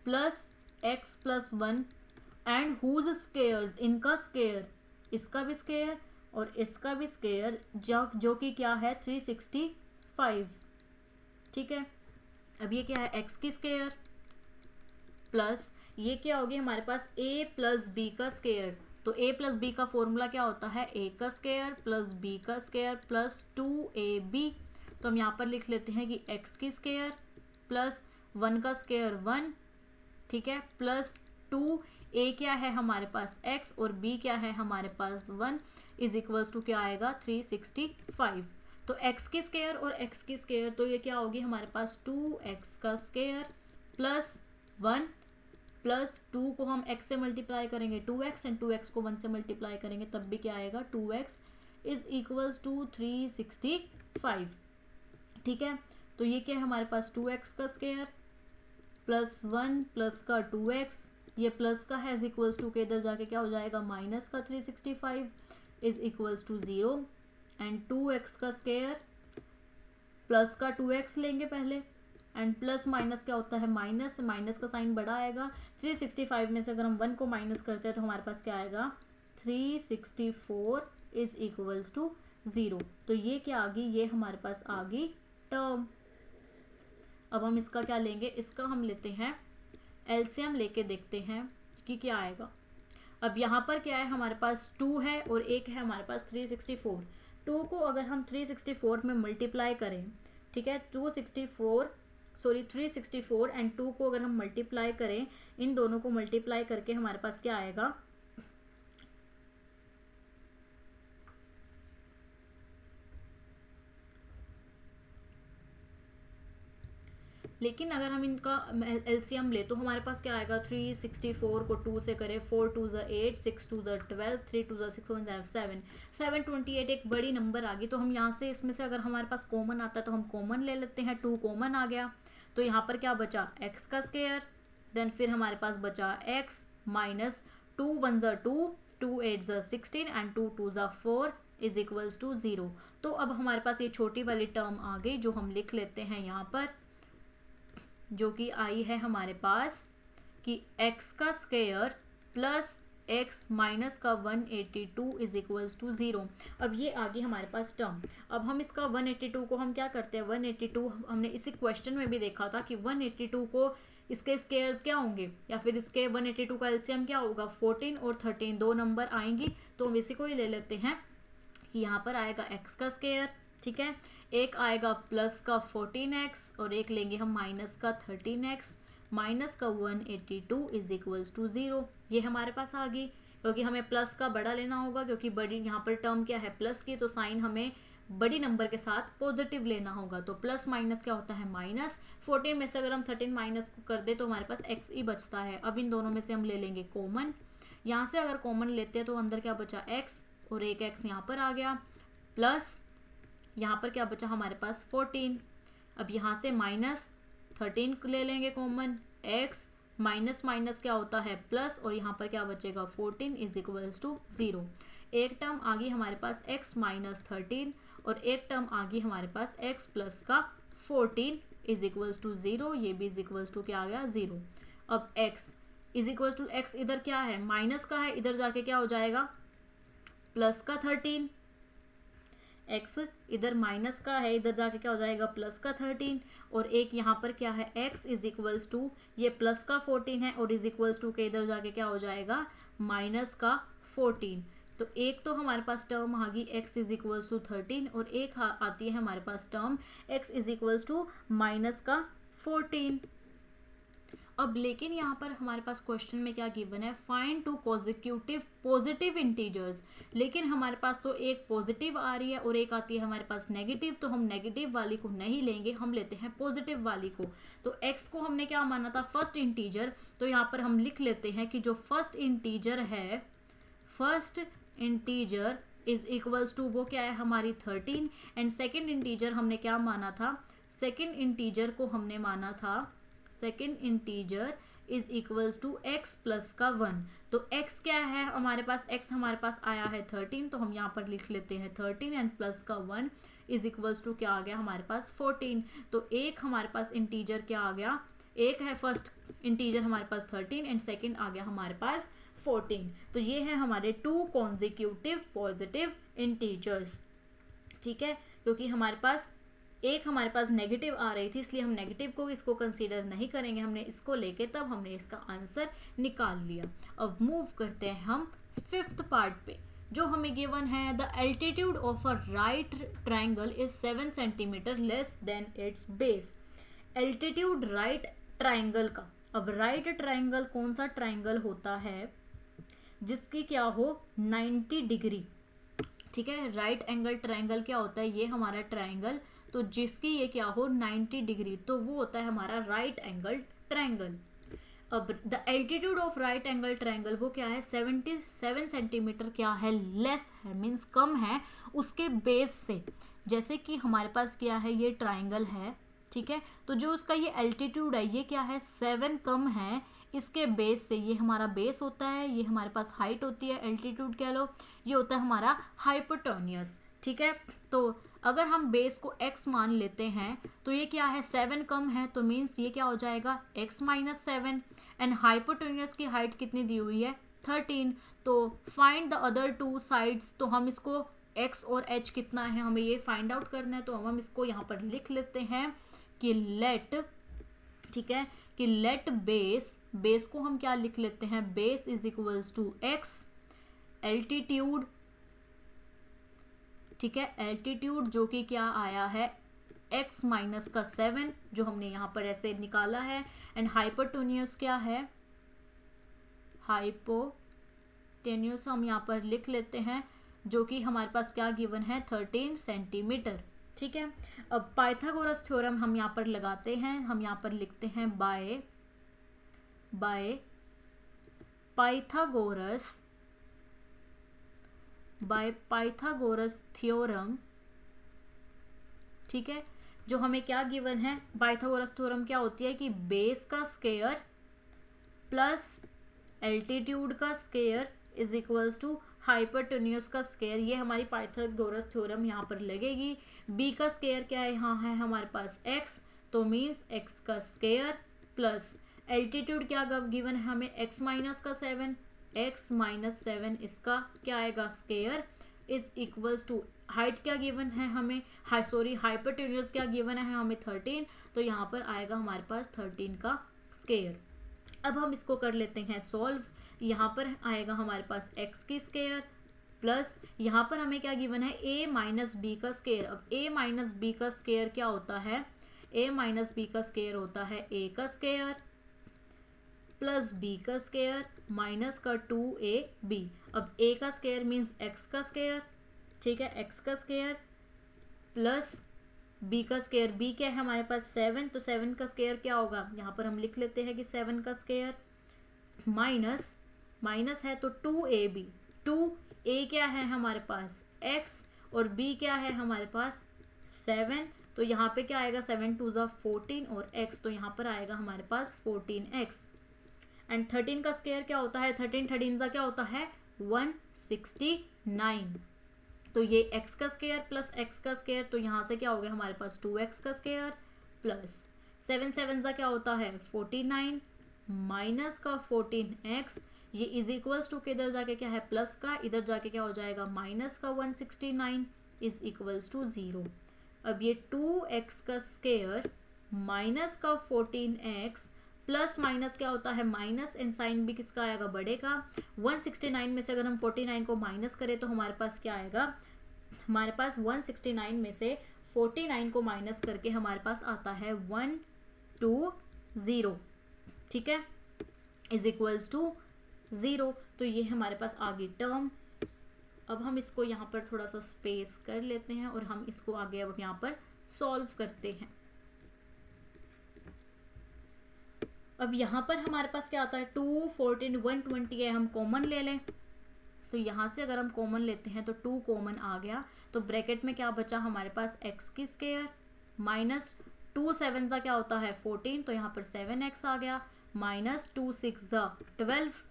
+ 1 एंड हुज स्क्वायर्स, इनका स्क्वायर, इसका भी स्क्वायर और इसका भी स्क्वायर, जो कि क्या है 365, ठीक है। अब ये क्या है x की स्क्वायर प्लस ये क्या होगी हमारे पास a + b का स्क्वायर, तो a + b का फॉर्मूला क्या होता है a का स्क्वायर प्लस b का स्क्वायर प्लस 2ab। तो हम यहाँ पर लिख लेते हैं कि x की स्क्वायर प्लस 1 का स्क्वायर 1, ठीक है, प्लस 2, a क्या है हमारे पास x और b क्या है हमारे पास 1 इज इक्वल्स टू क्या आएगा 365। तो x की स्क्वायर और x की स्क्वायर, तो ये क्या होगी हमारे पास 2x का स्क्वायर प्लस 1 प्लस 2 को हम x से मल्टीप्लाई करेंगे 2x एंड 2x को 1 से मल्टीप्लाई करेंगे तब भी क्या आएगा 2x इज इक्वल्स टू 365, ठीक है। तो ये क्या है हमारे पास 2x का स्क्वायर प्लस 1 प्लस का 2x, ये प्लस का है इज इक्वल्स टू के इधर जाके क्या हो जाएगा माइनस का 365 is equals to 0 and 2x का स्क्वायर प्लस का 2x लेंगे पहले एंड प्लस माइनस क्या होता है माइनस, माइनस का साइन बड़ा आएगा। 365 में से अगर हम 1 को माइनस करते हैं तो हमारे पास क्या आएगा 364 इज इक्वल्स टू 0। तो ये क्या आ गई, ये हमारे पास आ गई टर्म। अब हम इसका क्या लेंगे, इसका हम लेते हैं एलसीएम लेके देखते हैं कि क्या आएगा। अब यहाँ पर क्या है हमारे पास 2 है और एक है हमारे पास 364। 2 को अगर हम 364 में मल्टीप्लाई करें, ठीक है, 364 एंड 2 को अगर हम मल्टीप्लाई करें, इन दोनों को मल्टीप्लाई करके हमारे पास क्या आएगा लेकिन अगर हम इनका एलसीएम ले तो हमारे पास क्या आएगा 364 को 2 से करें 4 2 ज़ा 8 6 2 ज़ा 12 3 2 ज़ा 6 1 ज़ा 7 728 एक बड़ी नंबर आ गई। तो हम यहाँ से इसमें से अगर हमारे पास कॉमन आता है तो हम कॉमन ले लेते हैं, 2 कॉमन आ गया तो यहाँ पर क्या बचा x का स्क्वायर, देन फिर हमारे पास बचा x माइनस 2 1 ज़ा 2 2 8 ज़ा 16 एंड 2 2 ज़ा 4 इज इक्वल्स टू 0। तो अब हमारे पास ये छोटी वाली टर्म आ गई जो हम लिख लेते हैं यहाँ पर, जो कि आई है हमारे पास कि x का स्क्वायर प्लस x माइनस का 182 इज इक्वल्स टू 0। अब ये आ गई हमारे पास टर्म। अब हम इसका 182 को हम क्या करते हैं 182 हमने इसी क्वेश्चन में भी देखा था कि 182 को इसके स्क्वायर्स क्या होंगे या फिर इसके 182 का एलसीएम क्या होगा 14 और 13 दो नंबर आएंगी। तो हम इसी को ही ले लेते हैं कि यहाँ पर आएगा x का स्क्वायर, ठीक है, एक आएगा प्लस का 14x और एक लेंगे हम माइनस का 13x माइनस का 182 इज इक्वल्स टू 0। ये हमारे पास आ गई क्योंकि हमें प्लस का बड़ा लेना होगा क्योंकि बड़ी यहाँ पर टर्म क्या है प्लस की, तो साइन हमें बड़ी नंबर के साथ पॉजिटिव लेना होगा। तो प्लस माइनस क्या होता है माइनस, 14 में से अगर हम 13 माइनस को कर दे तो हमारे पास x ही बचता है। अब इन दोनों में से हम ले लेंगे कॉमन, यहाँ से अगर कॉमन लेते हैं तो अंदर क्या बचा x और एक x यहाँ पर आ गया प्लस यहाँ पर क्या बचा हमारे पास 14। अब यहाँ से माइनस 13 ले लेंगे कॉमन, x माइनस माइनस क्या होता है प्लस और यहाँ पर क्या बचेगा 14 इज इक्वल्स टू 0। एक टर्म आ गई हमारे पास x माइनस 13 और एक टर्म आ गई हमारे पास x प्लस का 14 इज इक्वल्स टू 0, ये भी इज इक्वल्स टू क्या आ गया 0। अब x is equals to x इधर क्या है माइनस का है, इधर जाके क्या हो जाएगा प्लस का 13, x इधर माइनस का है इधर जाके क्या हो जाएगा प्लस का 13 और एक यहाँ पर क्या है x इज इक्वल्स टू ये प्लस का 14 है और इज इक्वल्स टू के इधर जाके क्या हो जाएगा माइनस का 14। तो एक तो हमारे पास टर्म आ गई x इज इक्वल्स टू 13 और एक आती है हमारे पास term x is equals to minus का 14। अब लेकिन यहाँ पर हमारे पास क्वेश्चन में क्या गिवन है फाइंड टू पॉजिटिव इंटीजर्स, लेकिन हमारे पास तो एक पॉजिटिव आ रही है और एक आती है हमारे पास नेगेटिव, तो हम नेगेटिव वाली को नहीं लेंगे, हम लेते हैं पॉजिटिव वाली को। तो x को हमने क्या माना था फर्स्ट इंटीजर, तो यहाँ पर हम लिख लेते हैं कि जो फर्स्ट इंटीजर है first integer is equals to, वो क्या है हमारी 13, एंड सेकेंड इंटीजर हमने क्या माना था, सेकेंड इंटीजर को हमने माना था, second integer is equals to x plus का 1। तो x क्या है हमारे पास, x हमारे पास आया है 13, तो हम यहाँ पर लिख लेते हैं 13 एंड प्लस का 1 इज इक्वल्स टू क्या आ गया हमारे पास 14। तो एक हमारे पास इंटीजर क्या आ गया, एक है फर्स्ट इंटीजर हमारे पास 13 एंड सेकेंड आ गया हमारे पास 14। तो ये है हमारे 2 कॉन्जिक्यूटिव पॉजिटिव इंटीजर्स, ठीक है, क्योंकि हमारे पास एक हमारे पास नेगेटिव आ रही थी इसलिए हम नेगेटिव को इसको कंसीडर नहीं करेंगे, हमने इसको लेके तब हमने इसका आंसर निकाल लिया। अब मूव करते हैं हम फिफ्थ पार्ट पे, जो हमें गिवन है the altitude of a right triangle is 7 centimetre less than it's base. Altitude right triangle का, अब राइट ट्राइंगल कौन सा ट्राइंगल होता है जिसकी क्या हो 90 डिग्री, ठीक है, राइट एंगल ट्राइंगल क्या होता है, ये हमारा ट्राइंगल, तो जिसकी ये क्या हो 90 डिग्री, तो वो होता है हमारा राइट एंगल ट्राइंगल। अब the altitude of right angle triangle वो क्या है 77 सेंटीमीटर क्या है लेस है, मीन्स कम है उसके बेस से। जैसे कि हमारे पास क्या है ये ट्राइंगल है, ठीक है, तो जो उसका ये एल्टीट्यूड है ये क्या है 7 कम है इसके बेस से, ये हमारा बेस होता है, ये हमारे पास हाइट होती है, एल्टीट्यूड कह लो, ये होता है हमारा हाइपोटेन्यूस, ठीक है। तो अगर हम बेस को x मान लेते हैं तो ये क्या है 7 कम है, तो मीन्स ये क्या हो जाएगा x माइनस 7, एंड हाइपोटेन्यूस की हाइट कितनी दी हुई है 13। तो फाइंड द अदर 2 साइड्स, तो हम इसको x और h कितना है हमें ये फाइंड आउट करना है, तो हम इसको यहाँ पर लिख लेते हैं कि लेट, ठीक है, कि लेट बेस, बेस को हम क्या लिख लेते हैं, base is equals to x altitude, ठीक है, एल्टीट्यूड जो कि क्या आया है x माइनस का 7 जो हमने यहाँ पर ऐसे निकाला है, एंड हाइपोटेन्यूस क्या है, हाइपोटेन्यूस हम यहाँ पर लिख लेते हैं जो कि हमारे पास क्या गिवन है 13 सेंटीमीटर, ठीक है। अब पाइथागोरस थ्योरम हम यहाँ पर लगाते हैं, हम यहाँ पर लिखते हैं बाय पाइथागोरस थ्योरम, ठीक है, जो हमें क्या गिवन है, पाइथागोरस थ्योरम क्या होती है कि बेस का स्क्वायर प्लस एल्टीट्यूड का square is equals to hypotenuse का स्क्वायर, ये हमारी पाइथागोरस थ्योरम यहाँ पर लगेगी। बी का स्क्वायर क्या है, यहाँ है हमारे पास x, तो मीन्स x का स्क्वायर प्लस एल्टीट्यूड क्या गिवन है हमें x माइनस का 7, x माइनस 7 इसका क्या आएगा square is equals to height क्या गिवन है हमें, हाइपोटेन्यूस क्या गिवन है हमें 13, तो यहाँ पर आएगा हमारे पास 13 का स्क्वायर। अब हम इसको कर लेते हैं सॉल्व, यहाँ पर आएगा हमारे पास x की स्क्वायर प्लस यहाँ पर हमें क्या गिवन है a माइनस बी का स्क्वायर। अब a माइनस बी का स्क्वायर क्या होता है, a माइनस बी का स्क्वायर होता है a का स्क्वायर प्लस b का स्क्वायर माइनस का 2ab। अब a का स्क्वायर मीन्स x का स्क्वायर, ठीक है, x का स्क्वायर प्लस b का स्क्वायर, b क्या है हमारे पास 7, तो 7 का स्क्वायर क्या होगा, यहाँ पर हम लिख लेते हैं कि 7 का स्क्वायर माइनस है तो 2ab, 2a क्या है हमारे पास x और b क्या है हमारे पास 7, तो यहाँ पे क्या आएगा 7 2 ज़ा 14 और x, तो यहाँ पर आएगा हमारे पास 14x। एंड 13 का स्क्वायर क्या होता है, 13 ज़ा क्या होता है 169, तो ये x का स्क्वायर प्लस x का स्क्वायर, तो यहाँ से क्या हो गया हमारे पास 2x का स्क्वायर प्लस 7 ज़ा क्या होता है 49 माइनस का 14x, ये इज इक्वल्स टू के इधर जाके क्या है प्लस का, इधर जाके क्या हो जाएगा माइनस का 169 इज इक्वल्स टू 0। अब ये 2x का स्क्वायर माइनस का 14x प्लस माइनस क्या होता है माइनस, एंड साइन भी किसका आएगा बढ़ेगा, 169 में से अगर हम 49 को माइनस करें तो हमारे पास क्या आएगा, हमारे पास 169 में से 49 को माइनस करके हमारे पास आता है 120, ठीक है, इज इक्वल्स टू 0। तो ये हमारे पास आ गई टर्म। अब हम इसको यहाँ पर थोड़ा सा स्पेस कर लेते हैं और हम इसको आगे अब यहाँ पर सॉल्व करते हैं। अब यहाँ पर हमारे पास क्या आता है 2 14 120 है, हम कॉमन ले लें, तो यहाँ से अगर हम कॉमन लेते हैं तो 2 कॉमन आ गया, तो ब्रैकेट में क्या बचा हमारे पास x की स्क्वायर माइनस 2 7 का क्या होता है 14, तो यहाँ पर 7x आ गया, माइनस 2 6 12।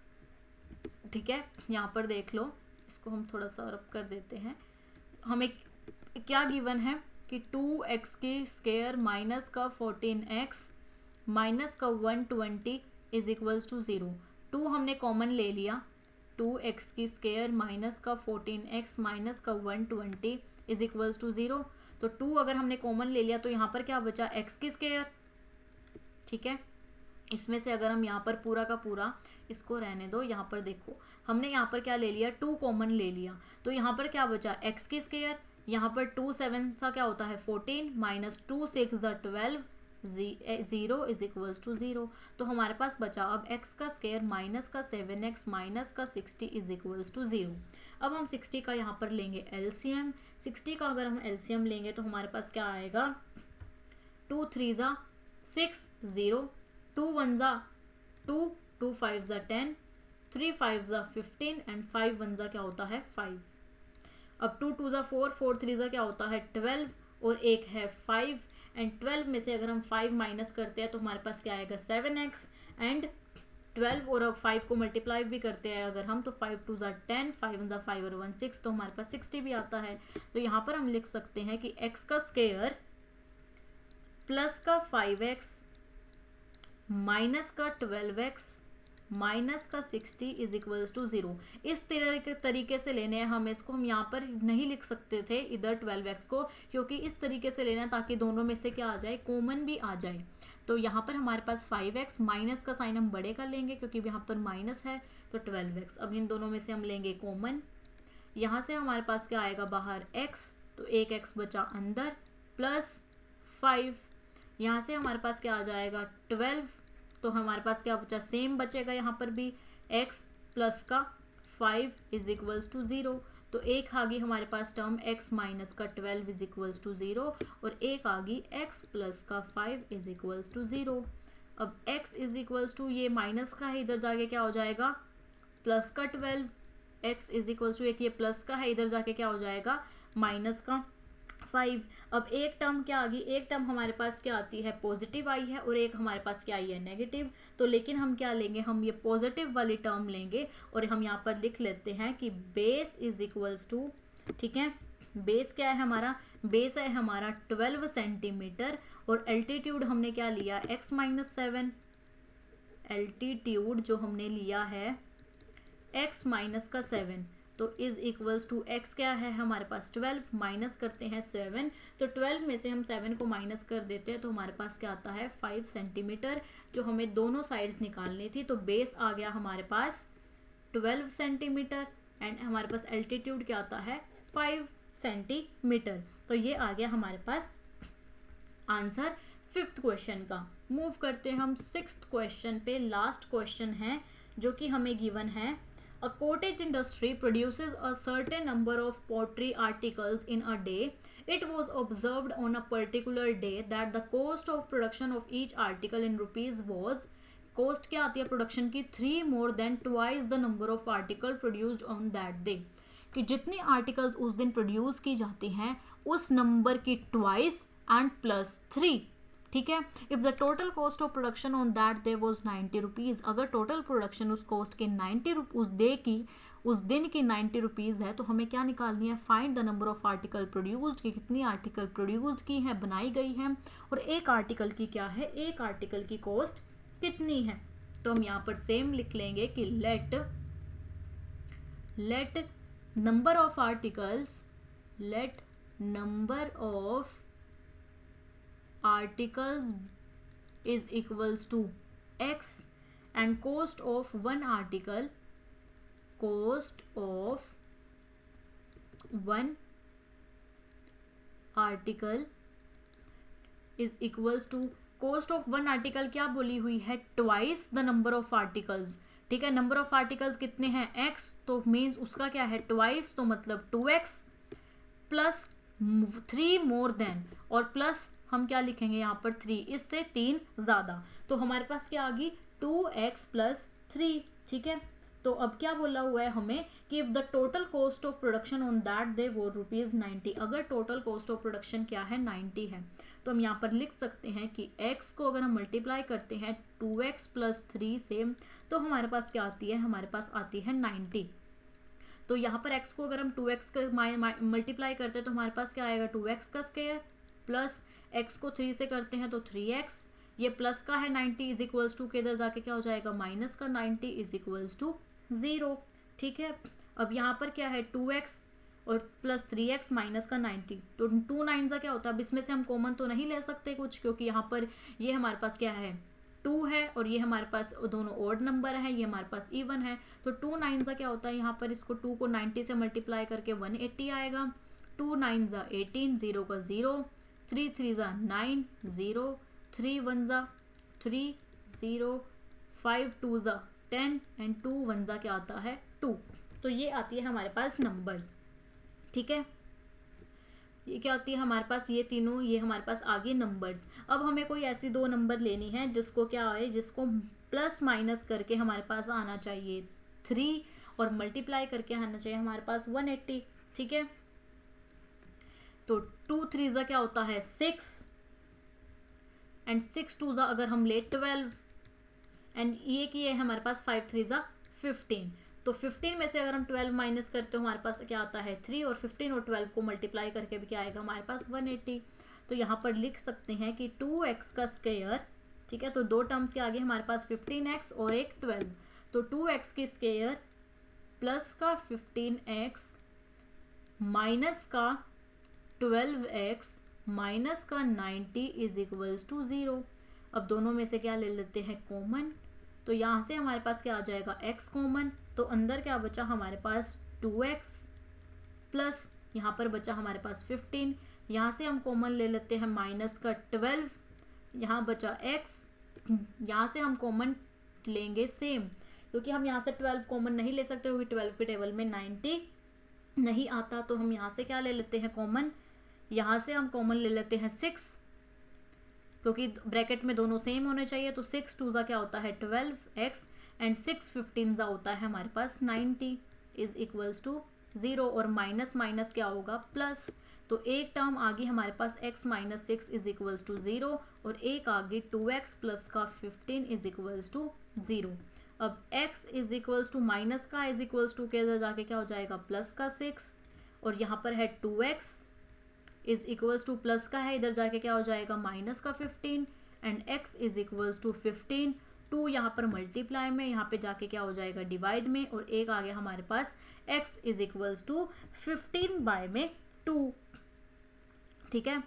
ठीक है, यहाँ पर देख लो, इसको हम थोड़ा सा और कर देते हैं। हमें क्या गिवन है कि 2x की स्क्वायर माइनस का 14x माइनस का 120 इज इक्वल्स टू 0। 2 हमने कॉमन ले लिया, 2x की स्क्वायर माइनस का 14x माइनस का 120 इज इक्वल्स टू 0। तो 2 अगर हमने कॉमन ले लिया तो यहाँ पर क्या बचा x की स्क्वायर। ठीक है, इसमें से अगर हम यहाँ पर पूरा का पूरा, इसको रहने दो, यहाँ पर देखो हमने यहाँ पर क्या ले लिया 2 कॉमन ले लिया, तो यहाँ पर क्या बचा x की स्क्वायर, यहाँ पर 2 7 का क्या होता है 14 माइनस 2 6 12 0 इज इक्वल्स टू 0। तो हमारे पास बचा अब x का स्क्वायर माइनस का 7x माइनस का 60 इज इक्वल्स टू 0। अब हम 60 का यहाँ पर लेंगे एलसीएम। 60 का अगर हम एलसीएम लेंगे तो हमारे पास क्या आएगा 2 3 6 0, 2 1 2, 2 5 10, 3 5 15 एंड 5 1 क्या होता है 5। अब 2 2 4, 4 3 क्या होता है 12 और एक है 5 एंड 12 में से अगर हम 5 माइनस करते हैं तो हमारे पास क्या आएगा 7x एंड 12 और अब 5 को मल्टीप्लाई भी करते हैं अगर हम, तो 5 2 10, 5 1 5 और 1 6, तो हमारे पास 60 भी आता है। तो यहाँ पर हम लिख सकते हैं कि x का स्क्वायर प्लस का 5x माइनस का 12x माइनस का 60 इज इक्वल्स टू 0। इस तरीके से लेने हैं हम इसको, हम यहाँ पर नहीं लिख सकते थे इधर 12x को, क्योंकि इस तरीके से लेना ताकि दोनों में से क्या आ जाए कॉमन भी आ जाए। तो यहाँ पर हमारे पास 5x माइनस का साइन हम बड़े का लेंगे क्योंकि यहाँ पर माइनस है, तो 12x। अब इन दोनों में से हम लेंगे कॉमन, यहाँ से हमारे पास क्या आएगा बाहर x, तो एक x बचा अंदर प्लस 5, यहाँ से हमारे पास क्या आ जाएगा 12, तो हमारे पास क्या बचा सेम बचेगा यहाँ पर भी x प्लस का 5 इज इक्वल्स टू 0। तो एक आ गई हमारे पास टर्म x माइनस का 12 इज इक्वल्स टू 0 और एक आ गई x प्लस का 5 इज इक्वल्स टू 0। अब x इज इक्वल्स टू ये माइनस का है, इधर जाके क्या हो जाएगा प्लस का 12, x इज इक्वल्स टू एक ये प्लस का है, इधर जाके क्या हो जाएगा माइनस का 5। अब एक टर्म क्या आ गई, एक टर्म हमारे पास क्या आती है पॉजिटिव आई है और एक हमारे पास क्या आई है नेगेटिव। तो लेकिन हम क्या लेंगे, हम ये पॉजिटिव वाली टर्म लेंगे और हम यहाँ पर लिख लेते हैं कि बेस इज इक्वल्स टू, ठीक है, बेस क्या है हमारा, बेस है हमारा 12 सेंटीमीटर और एल्टीट्यूड हमने क्या लिया x माइनस 7, एल्टीट्यूड जो हमने लिया है x माइनस का 7, तो इज इक्वल्स टू x क्या है हमारे पास 12, माइनस करते हैं 7, तो 12 में से हम 7 को माइनस कर देते हैं तो हमारे पास क्या आता है 5 सेंटीमीटर, जो हमें दोनों साइड्स निकालनी थी। तो बेस आ गया हमारे पास 12 सेंटीमीटर एंड हमारे पास एल्टीट्यूड क्या आता है 5 सेंटीमीटर। तो ये आ गया हमारे पास आंसर 5th क्वेश्चन का। मूव करते हैं हम 6th क्वेश्चन पे, लास्ट क्वेश्चन है जो कि हमें गिवन है A cottage industry produces a certain number of pottery articles in a day. It was observed on a particular day that the cost of production of each article in rupees was, cost क्या आती है production की 3 more than twice the number of article produced on that day, कि जितनी articles उस दिन produce की जाती हैं उस नंबर की ट्वाइस एंड प्लस 3। ठीक है, if the total cost of production on that day was 90 rupees, अगर टोटल प्रोडक्शन उस कॉस्ट के 90 उस दिन की 90 रुपीज़ है, तो हमें क्या निकालनी है, find the number of article produced, कि कितनी आर्टिकल प्रोड्यूस्ड की है, बनाई गई है, और एक आर्टिकल की क्या है, एक आर्टिकल की कॉस्ट कितनी है। तो हम यहाँ पर सेम लिख लेंगे कि let number of articles, let number of articles is equals to x and cost of one article is equals to cost of one article क्या बोली हुई है twice the number of articles। ठीक है, नंबर ऑफ आर्टिकल्स कितने हैं x, तो means उसका क्या है twice, तो मतलब 2x प्लस 3 मोर देन, और प्लस हम क्या लिखेंगे यहाँ पर 3, इससे 3 ज़्यादा, तो हमारे पास क्या आ गई 2x प्लस 3। ठीक है, तो अब क्या बोला हुआ है हमें कि if the total cost of production on that day वो ₹90, अगर टोटल कॉस्ट ऑफ प्रोडक्शन क्या है 90 है, तो हम यहाँ पर लिख सकते हैं कि x को अगर हम मल्टीप्लाई करते हैं 2x + 3 से, तो हमारे पास क्या आती है, हमारे पास आती है 90। तो यहाँ पर x को अगर हम 2x का मल्टीप्लाई करते हैं तो हमारे पास क्या आएगा, 2x का स्क्वायर प्लस x को 3 से करते हैं तो 3x, ये प्लस का है 90 इज इक्वल्स टू के इधर जाके क्या हो जाएगा, माइनस का 90 इज इक्वल्स टू 0। ठीक है, अब यहाँ पर क्या है 2x और प्लस 3x माइनस का 90, तो 2 9 का क्या होता है, अब इसमें से हम कॉमन तो नहीं ले सकते कुछ, क्योंकि यहाँ पर ये हमारे पास क्या है 2 है और ये हमारे पास दोनों ऑड नंबर है, ये हमारे पास इवन है। तो 2 9 का क्या होता है, यहाँ पर इसको 2 को 90 से मल्टीप्लाई करके 180 आएगा। 2 9 18, 0 का 0, 3 3 9, 0, 3 1 3, 0, 5 2 10 एंड 2 1 क्या आता है 2। तो ये आती है हमारे पास नंबर्स। ठीक है, ये क्या होती है हमारे पास, ये तीनों, ये हमारे पास आगे नंबर्स। अब हमें कोई ऐसी 2 नंबर लेनी है जिसको क्या है, जिसको प्लस माइनस करके हमारे पास आना चाहिए 3 और मल्टीप्लाई करके आना चाहिए हमारे पास 180। ठीक है, तो 2 3 क्या होता है 6 एंड 6 2 अगर हम ले 12 एंड ये कि ये हमारे पास 5 3 15। तो 15 में से अगर हम 12 माइनस करते हो हमारे पास क्या आता है 3, और 15 और 12 को मल्टीप्लाई करके भी क्या आएगा हमारे पास 180। तो यहाँ पर लिख सकते हैं कि 2x का स्क्वायर, ठीक है, तो 2 टर्म्स के आगे हमारे पास 15x और एक 12, तो 2x की स्क्वायर प्लस का 15x माइनस का 12x माइनस का 90 इज इक्वल्स टू 0। अब दोनों में से क्या ले लेते हैं कॉमन, तो यहाँ से हमारे पास क्या आ जाएगा x कॉमन, तो अंदर क्या बचा हमारे पास 2x प्लस यहाँ पर बचा हमारे पास 15, यहाँ से हम कॉमन ले लेते हैं माइनस का 12, यहाँ बचा x, यहाँ से हम कॉमन लेंगे सेम, क्योंकि हम यहाँ से 12 कॉमन नहीं ले सकते क्योंकि 12 के टेबल में 90 नहीं आता। तो हम यहाँ से क्या ले लेते हैं कॉमन, यहाँ से हम कॉमन ले लेते हैं 6, क्योंकि ब्रैकेट में दोनों सेम होने चाहिए। तो 6 2 क्या होता है 12x एंड 6 15 होता है हमारे पास 90 इज इक्वल्स टू 0, और माइनस माइनस क्या होगा प्लस, तो एक टर्म आगे हमारे पास x minus 6 is equals to 0 और एक आगे 2x प्लस का 15 इज इक्वल्स टू 0। अब x is equals to minus का इज इक्वल्स टू के इधर जाके क्या हो जाएगा प्लस का 6, और यहाँ पर है 2x is equals two plus का है, इधर जाके क्या हो जाएगा माइनस का 15 and x is equals to 15। 2 यहाँ पर मल्टीप्लाई में, यहाँ पे जाके क्या हो जाएगा डिवाइड में, और एक आ गया हमारे पास x इज इक्वल्स टू 15/2। ठीक है,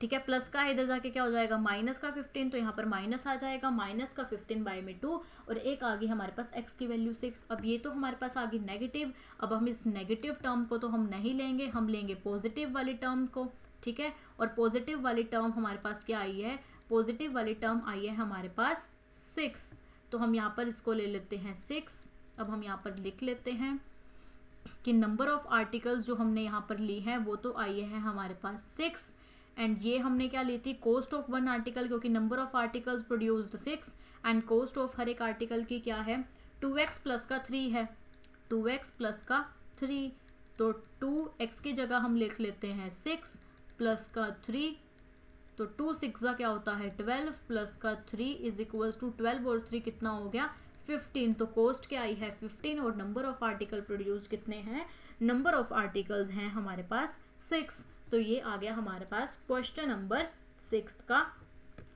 ठीक है, प्लस का है, इधर जाके क्या हो जाएगा माइनस का 15, तो यहाँ पर माइनस आ जाएगा, माइनस का 15/2, और एक आ गई हमारे पास x की वैल्यू 6। अब ये तो हमारे पास आ गई नेगेटिव, अब हम इस नेगेटिव टर्म को तो हम नहीं लेंगे, हम लेंगे पॉजिटिव वाली टर्म को। ठीक है, और पॉजिटिव वाली टर्म हमारे पास क्या आई है, पॉजिटिव वाली टर्म आई है हमारे पास 6, तो हम यहाँ पर इसको ले लेते हैं 6। अब हम यहाँ पर लिख लेते हैं कि नंबर ऑफ आर्टिकल्स जो हमने यहाँ पर ली है वो तो आई है हमारे पास 6, एंड ये हमने क्या ली थी कॉस्ट ऑफ 1 आर्टिकल, क्योंकि number of articles produced 6 and cost of her एक आर्टिकल की क्या है 2x प्लस का 3 है, 2x प्लस का 3, तो 2x की जगह हम लिख लेते हैं 6 प्लस का 3, तो 2 6 क्या होता है 12 प्लस का 3 इज इक्वल्स टू 12 और 3 कितना हो गया 15। तो कॉस्ट क्या आई है 15, और नंबर ऑफ आर्टिकल प्रोड्यूस कितने हैं, नंबर ऑफ आर्टिकल्स हैं हमारे पास 6। तो ये आ गया हमारे पास क्वेश्चन नंबर 6 का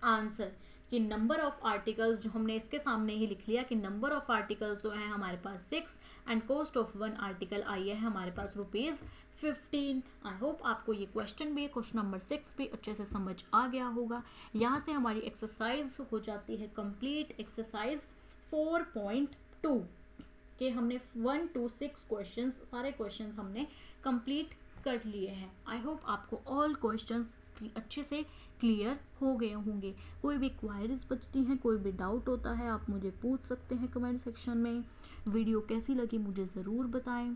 आंसर, कि नंबर ऑफ आर्टिकल्स जो हमने इसके सामने ही लिख लिया कि नंबर ऑफ आर्टिकल्स जो है हमारे पास 6 एंड कॉस्ट ऑफ 1 आर्टिकल आई है हमारे पास ₹15। आई होप आपको ये क्वेश्चन भी, क्वेश्चन नंबर 6 भी अच्छे से समझ आ गया होगा। यहाँ से हमारी एक्सरसाइज हो जाती है कंप्लीट, एक्सरसाइज 4.2 के हमने 1 to 6 क्वेश्चंस, सारे क्वेश्चंस हमने कंप्लीट कर लिए हैं। आई होप आपको ऑल क्वेश्चंस अच्छे से क्लियर हो गए होंगे। कोई भी क्वायरीज बचती हैं, कोई भी डाउट होता है, आप मुझे पूछ सकते हैं कमेंट सेक्शन में। वीडियो कैसी लगी मुझे ज़रूर बताएं,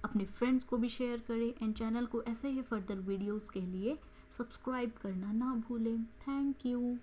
अपने फ्रेंड्स को भी शेयर करें, एंड चैनल को ऐसे ही फर्दर वीडियोस के लिए सब्सक्राइब करना ना भूलें। Thank you.